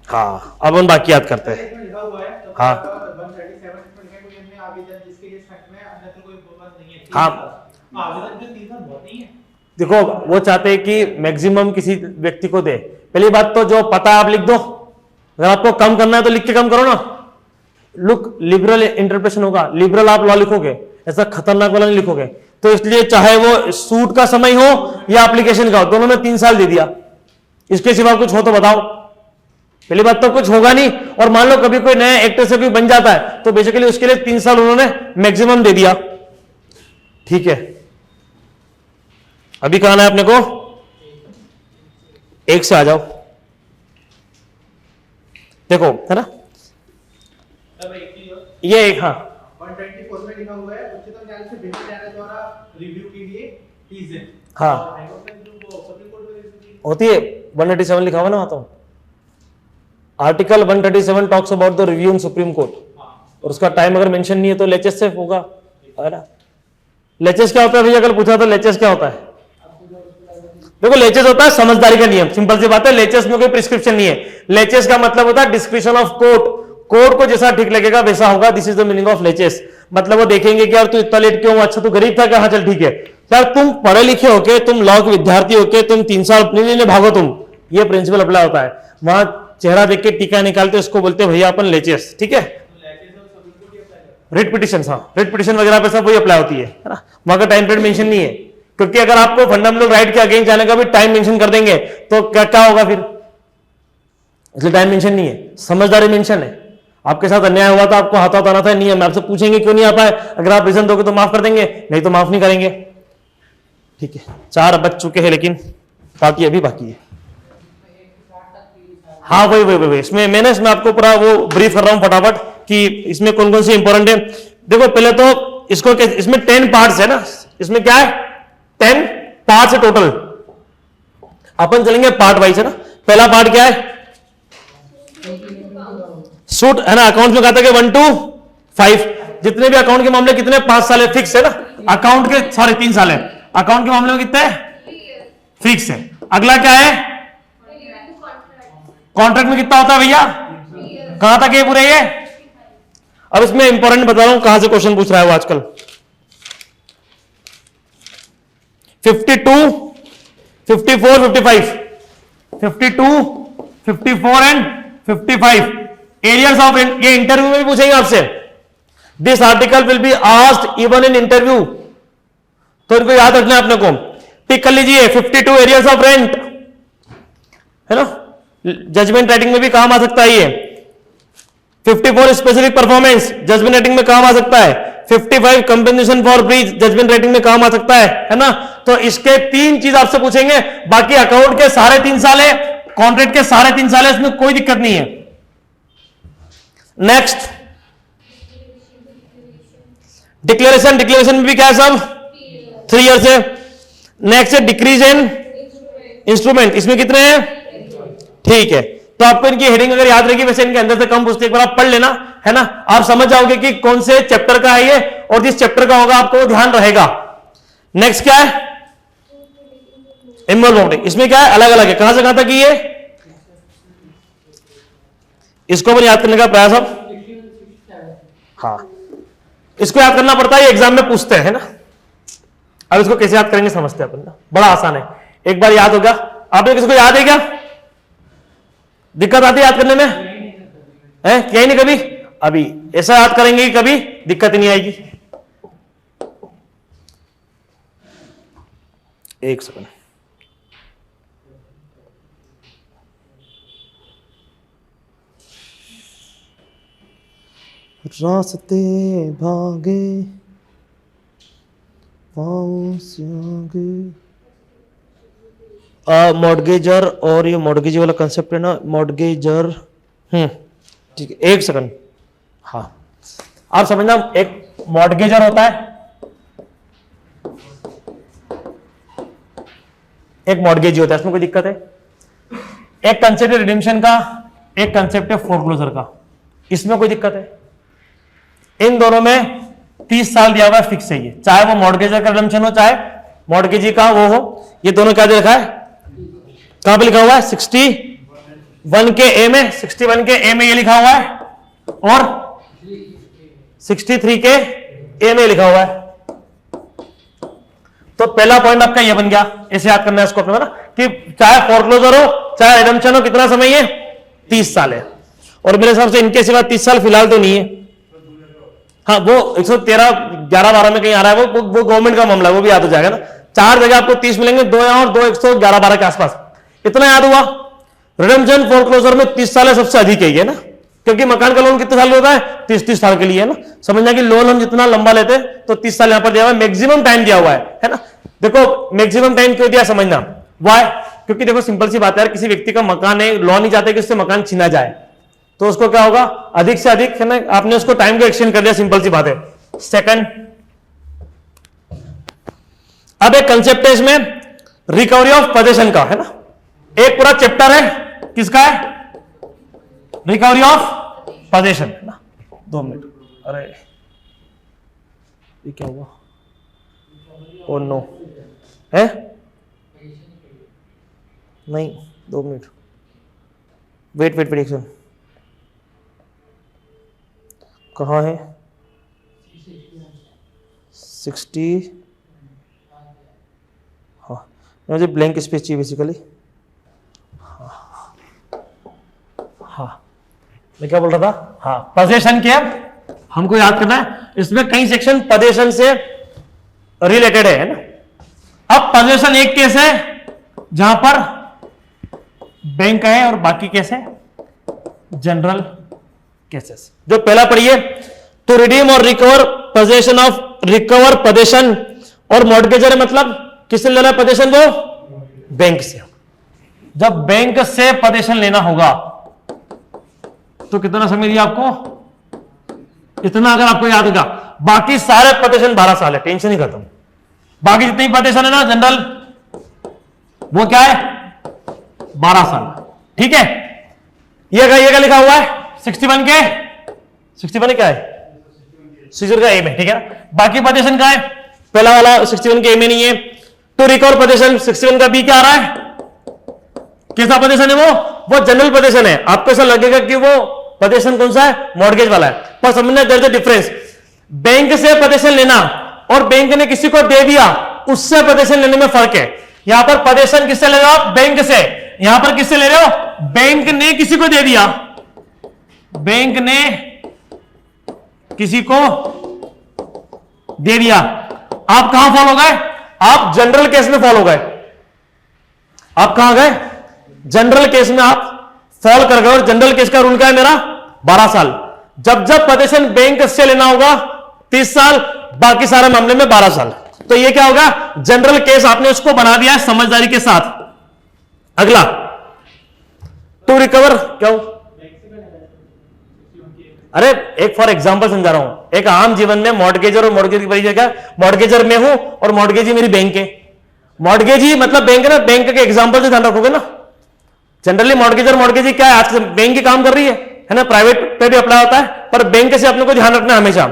हाँ अब हम बाकी याद करते हैं। इसमें लिखा हुआ है तो हाँ 137 में लिखा है कोई हमने आवेदन जिसके लिए फैक्ट में अन्यथा कोई बात नहीं है। हाँ आवेदन जो 3 साल बहुत नहीं है। देखो, वो चाहते हैं कि मैक्सिमम किसी व्यक्ति को दे। पहली बात तो जो पता है आप लिख दो, अगर आपको कम करना है तो लिख के कम करो ना। लुक, लिबरल इंटरप्रेशन होगा, लिबरल आप लॉ लिखोगे, ऐसा खतरनाक वाला नहीं लिखोगे। तो इसलिए चाहे वो सूट का समय हो या एप्लीकेशन का हो, दोनों में 3 साल दे दिया। इसके सिवा कुछ हो तो बताओ। पहली बात तो कुछ होगा नहीं, और मान लो कभी कोई नया एक्टर से भी बन जाता है तो बेसिकली उसके लिए 3 साल उन्होंने मैक्सिमम दे दिया, ठीक है। अभी कहां है अपने को, 1 से आ जाओ, देखो है ना तब एक चीज और, ये एक, हाँ 124 में लिखा हुआ है उच्चतम न्यायालय से भिन्न न्यायालय द्वारा रिव्यू के लिए 30 दिन। हाँ। और हाईकोर्ट में जो सुप्रीम कोर्ट में रिव्यू होती है 137 लिखा हुआ ना वहां तो। Article 137 talks about the review in supreme court, और उसका टाइम अगर मेंशन नहीं है तो लेचेस से होगा, है ना। लेचेस क्या होता है भैया, कल पूछा था लेचेस क्या होता है। देखो लेचेस होता है समझदारी का नियम, सिंपल सी बात है। लेचेस में कोई प्रिस्क्रिप्शन नहीं है। लेचेस का मतलब होता है डिस्क्रिप्शन ऑफ कोर्ट, कोर्ट को जैसा ठीक लगेगा वैसा होगा। This is the meaning of लेचेस। मतलब वो देखेंगे कि यार तू इतना लेट क्यों, अच्छा तू गरीब था क्या, हाँ चल ठीक है। यार तुम पढ़े लिखे होके, तुम लॉ के विद्यार्थी होके, तुम 3 साल अपने लिए भागो तुम, ये प्रिंसिपल अप्लाई होता है। वहां चेहरा देख के टीका निकालते उसको बोलते भैया अपन लेचेस, ठीक है। रिट पिटिशन, हाँ रिट पिटिशन वगैरह पे सब वही अप्लाई होती है ना, वहां का टाइम पीरियड मेंशन नहीं है, क्योंकि अगर आपको फंडामेंटल राइट के अगेंस्ट जाने का भी टाइम मेंशन कर देंगे तो क्या क्या होगा फिर, इसलिए टाइम मेंशन नहीं है, समझदारी मेंशन है। आपके साथ अन्याय हुआ था, आपको हाथ आना था, नहीं है, आपसे पूछेंगे क्यों नहीं आ पाए, अगर आप रीजन दोगे तो माफ कर देंगे, नहीं तो माफ नहीं करेंगे। ठीक है, 4 बज चुके हैं लेकिन बाकी अभी बाकी है। हाँ वही इसमें आपको पूरा वो ब्रीफ कर रहा हूं फटाफट कि इसमें कौन कौन सी इंपॉर्टेंट है। देखो पहले तो इसको इसमें 10 पार्ट्स है ना, इसमें क्या है 10 पार्ट्स है टोटल, अपन चलेंगे पार्ट वाइज है ना। पहला पार्ट क्या है, सूट है ना, अकाउंट में कहा था कि 1 to 5, जितने भी अकाउंट के मामले कितने 5 साल है, फिक्स है ना, अकाउंट के सॉरी 3 साल है, अकाउंट के मामले में कितना है फिक्स है। अगला क्या है, कॉन्ट्रैक्ट में कितना होता है भैया, कहां तक ये पूरे ये। अब इसमें इंपॉर्टेंट बता रहा हूं कहां से क्वेश्चन पूछ रहा है वो आजकल। 52, 54, 55, 52, 54 एंड 55 एरियाज ऑफ, ये इंटरव्यू में भी पूछेंगे आपसे। This article will be asked even in interview, तो इनको याद रखना है अपने को। टिक कर लीजिए 52 एरियाज ऑफ रेंट है ना, जजमेंट राइटिंग में भी काम आ सकता है ये। 54 स्पेसिफिक परफॉर्मेंस, जजमेंट राइटिंग में काम आ सकता है। 55 compensation for breach, judgment writing में काम आ सकता है ना। तो इसके 3 चीज आपसे पूछेंगे, बाकी अकाउंट के सारे 3 साल है, कॉन्ट्रैक्ट के सारे 3 साल है, इसमें कोई दिक्कत नहीं है। नेक्स्ट डिक्लेरेशन, डिक्लेरेशन में भी क्या है सब 3 ईयर से। नेक्स्ट है डिक्रीज इन इंस्ट्रूमेंट, इसमें कितने हैं, ठीक है। तो आपको इनकी हेडिंग अगर याद रहेगी, वैसे इनके अंदर से कम पूछते, एक बार आप पढ़ लेना है ना, आप समझ जाओगे कि कौन से चैप्टर का है ये, और जिस चैप्टर का होगा आपको ध्यान रहेगा। नेक्स्ट क्या है, इमोरल प्रॉपर्टी, इसमें क्या है अलग अलग है, कहां से कहां तक ये, इसको भी याद करने का प्रयास अब, हाँ इसको याद करना पड़ता है, एग्जाम में पूछते हैं ना। अब इसको कैसे याद करेंगे समझते हैं अपन ना, बड़ा आसान है, एक बार याद होगा। आपने किसको याद है क्या, दिक्कत आती है याद करने में है, क्या ही नहीं कभी, अभी ऐसा याद करेंगे कि कभी दिक्कत ही नहीं आएगी। एक सेकंड, रास्ते भागे पाँव से आगे, मॉर्गेजर, और ये मॉर्गेज वाला कंसेप्ट है ना, मॉर्गेजर, ठीक है, एक सेकंड, हाँ आप समझना, एक मॉर्गेजर होता है, एक मॉर्गेज होता है, इसमें कोई दिक्कत है। एक कंसेप्ट है रिडेम्पशन का, एक कंसेप्ट है फोरक्लोजर का, इसमें कोई दिक्कत है। इन दोनों में 30 साल दिया हुआ है, फिक्स है ये, चाहे वो मॉर्गेजर का रिडेम्पशन हो चाहे मॉर्गेजी का वो हो। ये दोनों क्या दे रखा है, कहां पे लिखा हुआ है, 61 के ए में, 61 के ए में ये लिखा हुआ है, और 63 के ए में लिखा हुआ है। तो पहला पॉइंट आपका ये बन गया, ऐसे याद करना है इसको अपने ना, कि चाहे फोरक्लोजर हो चाहे रिडेम्पशन हो, कितना समय है 30 साल है। और मेरे हिसाब से इनके सिवा 30 साल फिलहाल तो नहीं है, हाँ वो 113 11 12 में कहीं आ रहा है, वो गवर्नमेंट का मामला है, वो भी याद हो जाएगा ना। 4 जगह आपको 30 मिलेंगे, 2 यहां और 2 111 12 के आसपास, इतना याद हुआ। रिडेम्पशन फोरक्लोजर में 30 साल है, सबसे अधिक है ना, क्योंकि मकान का लोन कितने साल होता है 30 साल के लिए है ना। समझना कि लोन हम जितना लंबा लेते हैं तो 30 साल यहां पर दिया हुआ है, मैक्सिमम टाइम दिया हुआ है ना। देखो मैक्सिमम टाइम क्यों दिया समझना, वाई, क्योंकि देखो सिंपल सी बात है यार, किसी व्यक्ति का मकान है, लॉ नहीं चाहते कि उससे मकान छीना जाए, तो उसको क्या होगा, अधिक से अधिक है ना, आपने उसको टाइम को एक्सटेंड कर दिया, सिंपल सी बात है। सेकंड, अब एक कंसेप्ट है इसमें रिकवरी ऑफ पोजेशन का है ना, एक पूरा चैप्टर है, किसका है, रिकवरी ऑफ पोजेशन है ना। 2 मिनट, अरे ये क्या हुआ, ओ नो है नहीं, 2 मिनट, वेट वेट वेट, कहाँ है 60, हाँ मुझे ब्लैंक स्पेस चाहिए बेसिकली। हाँ मैं क्या बोल रहा था, हाँ पोजेशन के हमको याद करना है, इसमें कई सेक्शन पजेशन से रिलेटेड है ना। अब पजेशन एक केस है जहां पर बैंक है और बाकी केस है जनरल केसेस। जो पहला पढ़िए, टू रिडीम और recover possession of, recover possession और मॉर्गेजर मतलब किससे लेना है पोजेशन? वो बैंक से। जब बैंक से पोजेशन लेना होगा तो कितना समय दिया आपको? इतना अगर आपको याद होगा। बाकी सारे पोजेशन 12 साल है, टेंशन ही खत्म। बाकी जितनी पोजेशन है ना जनरल, वो क्या है? 12 साल। ठीक है, ये क्या लिखा हुआ है 61 के, 61 क्या है? 61 का ए में। ठीक है, बाकी पोजीशन का है, पहला वाला 61 के ए में नहीं है। टू रिकवर पोजीशन 61 का बी क्या आ रहा है? कैसा पोजीशन है वो जनरल पोजीशन है। आपको ऐसा लगेगा कि वो पोजीशन कौन सा है? मॉर्गेज वाला है, पर समझना there is a difference. Bank से पोजीशन लेना और बैंक ने किसी को दे दिया, उससे पोजीशन लेने में फर्क है। यहां पर पोजीशन किससे ले रहे हो आप? बैंक से। यहां पर किससे ले रहे हो? बैंक ने किसी को दे दिया, बैंक ने किसी को दे दिया। आप कहां फॉलो गए? आप जनरल केस में फॉलो गए। आप कहां गए? जनरल केस में आप फॉलो कर गए। और जनरल केस का रूल क्या है मेरा? 12 साल। जब जब पोजीशन बैंक से लेना होगा 30 साल, बाकी सारे मामले में 12 साल। तो ये क्या होगा? जनरल केस आपने उसको बना दिया है समझदारी के साथ। अगला, टू रिकवर क्यों? अरे एक फॉर एग्जांपल समझा रहा हूं। एक आम जीवन में मॉर्गेजर और मॉर्गेज की परिचय क्या? मॉर्गेजर में हूं और मॉर्गेजी मेरी बैंक है। मॉर्गेजी मतलब बैंक है ना, बैंक के एग्जांपल से ध्यान रखोगे ना। जनरली मॉर्गेजर मॉर्गेजी क्या है? आज बैंक की काम कर रही है ना, प्राइवेट पे भी अप्लाई होता है, पर बैंक से अपने को ध्यान रखना हमेशा।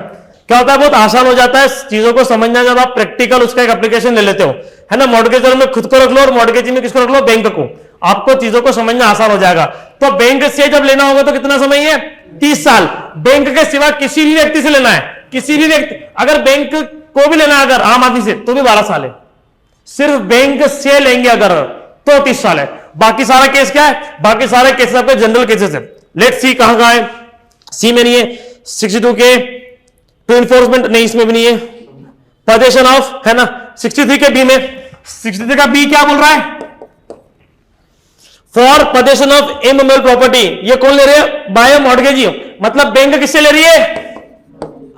क्या होता है? बहुत आसान हो जाता है चीजों को समझना जब आप प्रैक्टिकल उसका एक एप्लीकेशन ले लेते हो, है ना। मॉर्गेजर में खुद को रख लो और मॉर्गेजी में किसको रख लो? बैंक को। आपको चीजों को समझना आसान हो जाएगा। तो बैंक से जब लेना होगा तो कितना समय है? 30 साल। बैंक के सिवा किसी भी व्यक्ति से लेना है, किसी भी व्यक्ति, अगर बैंक को भी लेना है अगर आम आदमी से, तो भी 12 साल है। सिर्फ बैंक से लेंगे अगर तो 30 साल है। बाकी सारा केस क्या है? बाकी सारे केसेस आपके जनरल केसेस है। लेट्स सी कहां का है? सी में नहीं है। 62 के टू इन्फोर्समेंट नहीं, इसमें भी नहीं है। पोजीशन ऑफ है ना 63 के बी में। 63 का बी क्या बोल रहा है? For position of immovable property. ये कौन ले रहे हैं? Bye mortgagee. मतलब बैंक किससे ले रही है?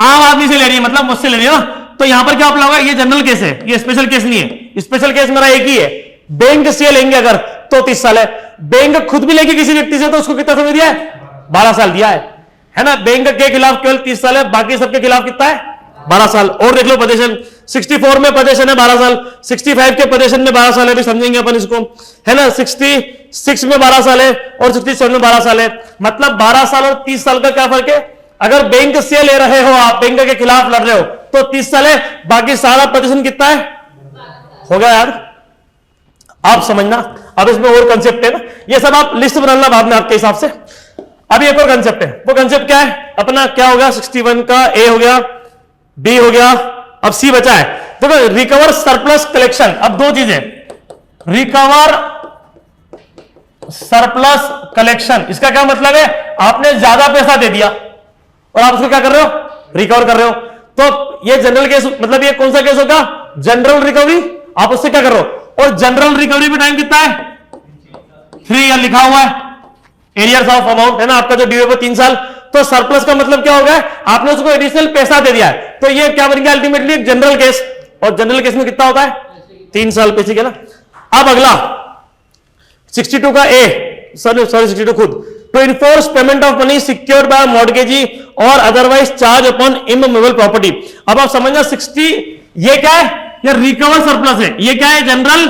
आम आदमी से ले रही है, मतलब मुझसे ले रही है ना। तो यहां पर क्या अप्लाई होगा? ये जनरल केस है, ये स्पेशल केस नहीं है। स्पेशल केस मेरा एक ही है, बैंक से लेंगे अगर तो 30 साल है। बैंक खुद भी लेगी किसी व्यक्ति से तो उसको कितना समय दिया है? 12 साल दिया है ना। बैंक के खिलाफ केवल 30 साल है, बाकी सबके खिलाफ कितना है? 12 साल। और देख लो पोजीशन 64 में पोजीशन है 12 साल, 65 के पोजीशन में 12 साल है, भी समझेंगे अपन इसको, है ना। 66 में 12 साल है और 67 में 12 साल है। मतलब 12 साल और 30 साल का क्या फर्क है? अगर बैंक से ले रहे हो आप, बैंक के खिलाफ लड़ रहे हो तो 30 साल है, बाकी सारा पोजीशन कितना है? हो गया यार, आप समझना। अब इसमें और कंसेप्ट है ना, ये सब आप लिस्ट बनाना बाद में आपके हिसाब से। अभी एक और कंसेप्ट है, वो कंसेप्ट क्या है अपना? क्या हो गया? 61 का ए हो गया, बी हो गया, अब सी बचा है। देखो रिकवर सरप्लस कलेक्शन। अब दो चीजें, रिकवर सरप्लस कलेक्शन। इसका क्या मतलब है? आपने ज्यादा पैसा दे दिया और आप उसको क्या कर रहे हो? रिकवर कर रहे हो। तो ये जनरल केस, मतलब ये कौन सा केस होगा? General recovery. आप उससे क्या कर रहे हो? और जनरल रिकवरी में टाइम कितना है? 3 ईयर लिखा हुआ है, एरियर्स ऑफ अमाउंट है ना आपका जो ड्यू है 3 साल। तो सरप्लस का मतलब क्या होगा? आपने उसको एडिशनल पैसा दे दिया है, तो ये क्या बन गया अल्टीमेटली? एक जनरल केस। और जनरल केस में कितना होता है? 3 साल पैसे के ना। अब अगला 62 का ए, सॉरी 62 खुद, to enforce payment of money secured by mortgagee और otherwise charge upon immovable property. अब आप समझना 60 ये क्या है? ये रिकवर सरप्लस है। ये क्या है? जनरल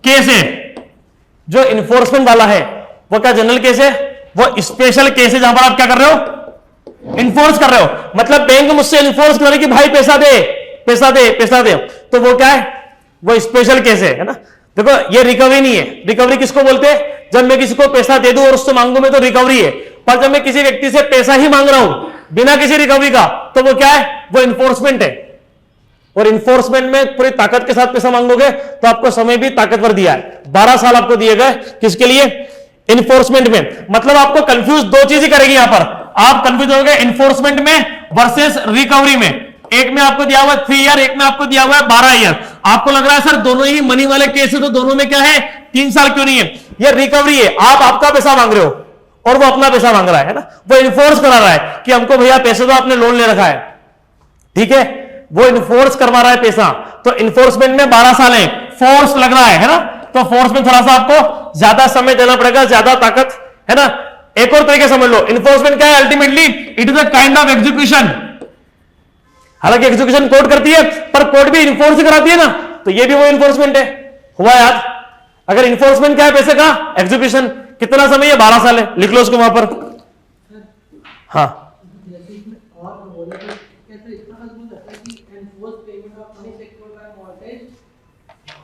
केस है। जो इन्फोर्समेंट वाला है वो क्या जनरल केस है? वो स्पेशल केस है जहां पर आप क्या कर रहे हो? इन्फोर्स कर रहे हो। मतलब बैंक मुझसे इन्फोर्स कर रहे कि भाई पैसा दे, पैसा दे, पैसा दे, तो वो क्या है? वो स्पेशल केस है ना। देखो ये रिकवरी नहीं है। रिकवरी किसको बोलते हैं? जब मैं किसी को पैसा दे दूं और उससे मांगू मैं तो रिकवरी है। पर जब मैं किसी व्यक्ति से पैसा ही मांग रहा हूं बिना किसी रिकवरी का, तो वो क्या है? वो इन्फोर्समेंट है। और इन्फोर्समेंट में पूरी ताकत के साथ पैसा मांगोगे तो आपको समय भी ताकतवर दिया है। 12 साल आपको दिए गए किसके लिए? इन्फोर्समेंट में। मतलब आपको कंफ्यूज दो चीज ही करेगी यहां पर। आप कंफ्यूज हो गए इन्फोर्समेंट में वर्सेस रिकवरी में। एक में आपको दिया हुआ है 3 ईयर, एक में आपको दिया हुआ है 12 ईयर। आपको लग रहा है सर दोनों ही मनी वाले केस है, तो दोनों में क्या है 3 साल क्यों नहीं है? ये रिकवरी है, आप आपका पैसा मांग रहे हो और वो अपना पैसा मांग रहा है ना, वो इन्फोर्स करा रहा है कि हमको भैया पैसे तो आपने लोन ले रखा है, ठीक है, वो इन्फोर्स करवा रहा है पैसा। तो इन्फोर्समेंट में 12 साल है, फोर्स लग रहा है ना, तो फोर्स में थोड़ा सा आपको ज्यादा समय देना पड़ेगा, ज्यादा ताकत है ना। एक और तरीके समझ लो, इन्फोर्समेंट क्या है? Ultimately it is a kind of execution. हालांकि एग्जीक्यूशन कोर्ट करती है, पर कोर्ट भी इन्फोर्स कराती है ना, तो ये भी वो इन्फोर्समेंट है। हुआ याद? अगर इन्फोर्समेंट क्या है पैसे का? एग्जीक्यूशन। कितना समय है? 12 साल है, लिख लो उसको वहां पर। हाँ, जैसे इसमें और बोले तो कैसे इतना मजबूत होता है कि enforce payment of money secured by mortgage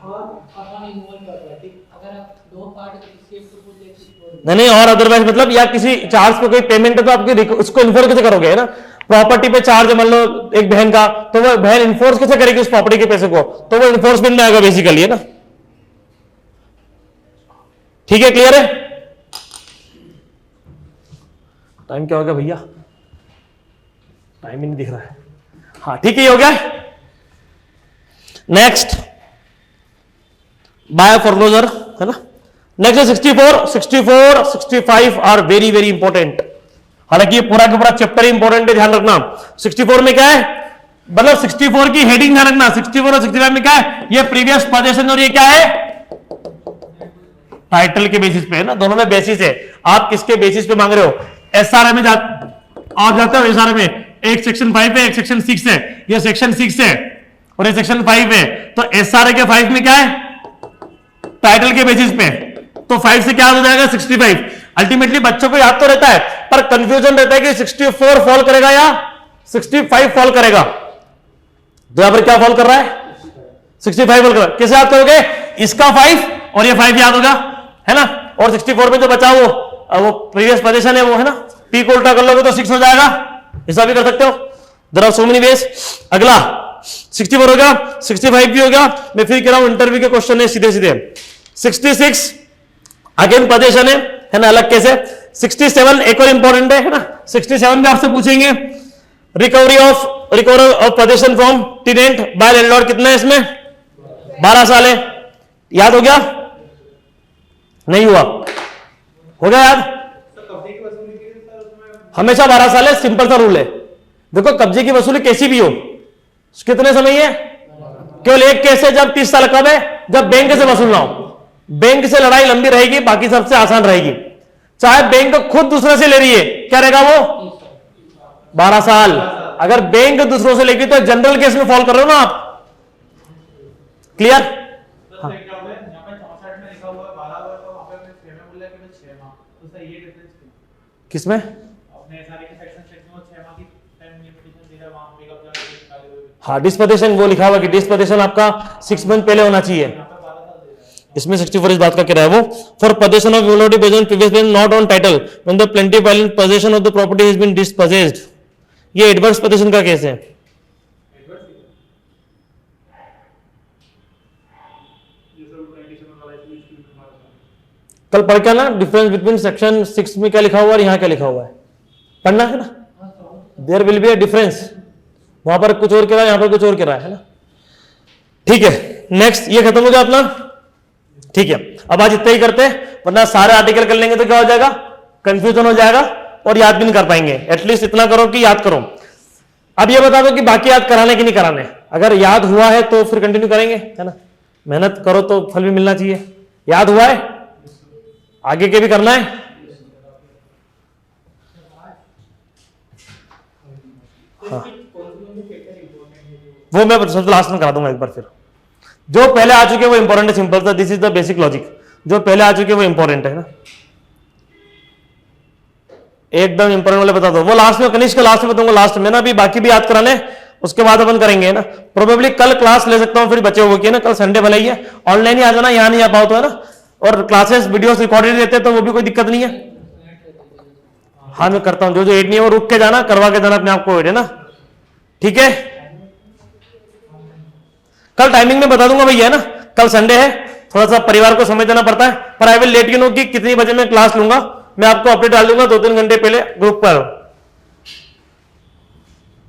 और अपॉन रिमूवल कर रहा है, ठीक? अगर आप दो पार्ट किसी एक को पूछ ले नहीं और अदरवाइज मतलब या किसी चार्ज पे कोई पेमेंट है तो आपकी उसको इन्फोर्स कैसे करोगे, है ना? प्रॉपर्टी पे चार्ज मान लो एक बहन का, तो वो बहन इन्फोर्स कैसे करेगी उस प्रॉपर्टी के पैसे को? तो वो इन्फोर्समेंट में आएगा बेसिकली, है ना। ठीक है, क्लियर है? टाइम क्या हो गया भैया? टाइम ही नहीं दिख रहा है। हाँ ठीक है, ये हो गया। नेक्स्ट बाय फोरक्लोजर, है ना। Next 64, 64, 65 are very very important. हालांकि ये पूरा का पूरा चैप्टर ही इंपॉर्टेंट है, ध्यान रखना। 64 में क्या है, मतलब 64 की हेडिंग ध्यान रखना। 64 और 65 में क्या है? ये प्रीवियस पोजीशन और ये क्या है? टाइटल के बेसिस पे, है ना, दोनों में बेसिस है। आप किसके बेसिस पे मांग रहे हो? एसआरए में आप जाते हो, एसआरए में एक सेक्शन 5 है, एक सेक्शन 6 है, ये सेक्शन 6 है और ये सेक्शन 5 है। तो एसआरए के 5 में क्या है? टाइटल के बेसिस पे। तो 5 से क्या हो जाएगा? 65। अल्टीमेटली बच्चों को याद तो रहता है, पर कंफ्यूजन रहता है कि 64 फॉल करेगा या 65 फॉल करेगा। तो यहां पर क्या फॉल कर रहा है? 65 फॉल कर रहा है। कैसे याद करोगे? इसका 5 और ये 5 याद होगा, है ना। और 64 में जो बचा वो प्रीवियस पोजीशन है वो, है ना। पी को उल्टा कर लोगे तो 6 हो जाएगा, ऐसा भी कर सकते हो। There are so many ways. अगला 64 हो गया, 65 भी हो गया। मैं फिर कह रहा हूं इंटरव्यू के क्वेश्चन है सीधे सीधे। 66 अगेन पोजीशन है ना, अलग कैसे। 67 एक और इंपॉर्टेंट है ना। 67 में आपसे पूछेंगे recovery of possession from tenant by landlord, कितना है इसमें? 12 साल है। याद हो गया? नहीं हुआ? हो गया याद? हमेशा 12 साल है, सिंपल सा रूल है। देखो कब्जे की वसूली कैसी भी हो, कितने समय है? केवल एक केस है जब 30 साल कब है? जब बैंक से वसूलना हो। बैंक से लड़ाई लंबी रहेगी, बाकी सबसे आसान रहेगी। चाहे बैंक खुद दूसरे से ले रही है, क्या रहेगा वो? 12 साल। अगर बैंक दूसरों से लेगी तो जनरल केस में फॉल कर रहे हो ना आप। क्लियर? हाँ। किसमें? हाँ डिस्पोजिशन वो लिखा हुआ कि डिस्पोजिशन आपका 6 मंथ पहले होना चाहिए। इसमें 64 इस बात का क्या है वो, for position of minority based on previous been not on title when the plaintiff file in position of the property has been dispossessed. ये एडवर्स पोजीशन का केस है। कल पढ़ के ना डिफरेंस बिटवीन सेक्शन 6 में क्या लिखा हुआ है और यहां क्या लिखा हुआ है, पढ़ना है ना। There will be a difference, वहां पर कुछ और कह रहा है, यहां पर कुछ और कह रहा है ना। ठीक है, नेक्स्ट ये खत्म हो गया अपना। ठीक है, अब आज इतना ही करते हैं, वरना सारे आर्टिकल कर लेंगे तो क्या हो जाएगा? कंफ्यूजन हो जाएगा और याद भी नहीं कर पाएंगे। एटलीस्ट इतना करो कि याद करो। अब ये बता दो कि बाकी याद कराने कि नहीं कराने। अगर याद हुआ है तो फिर कंटिन्यू करेंगे, है ना। मेहनत करो तो फल भी मिलना चाहिए। याद हुआ है? आगे के भी करना है? हाँ, वो मैं सबसे लास्ट में करा दूंगा एक बार। फिर जो पहले आ चुके हैं वो इंपॉर्टेंट है, सिंपल सा। This is the basic logic. जो पहले आ चुके हैं वो इंपॉर्टेंट है ना, एकदम इंपॉर्टेंट वाले बता दो। वो लास्ट में, कनिष्क लास्ट में बताऊंगा, लास्ट में ना। अभी बाकी भी याद कराने, उसके बाद अपन करेंगे ना। प्रोबेबली कल क्लास ले सकता हूं, फिर बचे हुए की ना। कल संडे भले ही है, ऑनलाइन ही आ जाना, यहाँ नहीं आ पाओ तो, है ना। और क्लासेस वीडियोस रिकॉर्डेड रहते हैं तो वो भी कोई दिक्कत नहीं है। हाँ मैं करता हूँ, जो जो एड नहीं है वो रुक के जाना, करवा के जाना अपने आप को एड, है ना। ठीक है, कल टाइमिंग में बता दूंगा भैया, है ना। कल संडे है, थोड़ा सा परिवार को समय देना पड़ता है, पर I will let you know कि कितनी बजे मैं क्लास लूंगा। मैं आपको अपडेट डाल दूंगा 2-3 घंटे पहले ग्रुप पर,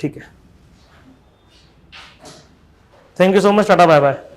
ठीक है, thank you so much, tata bye bye.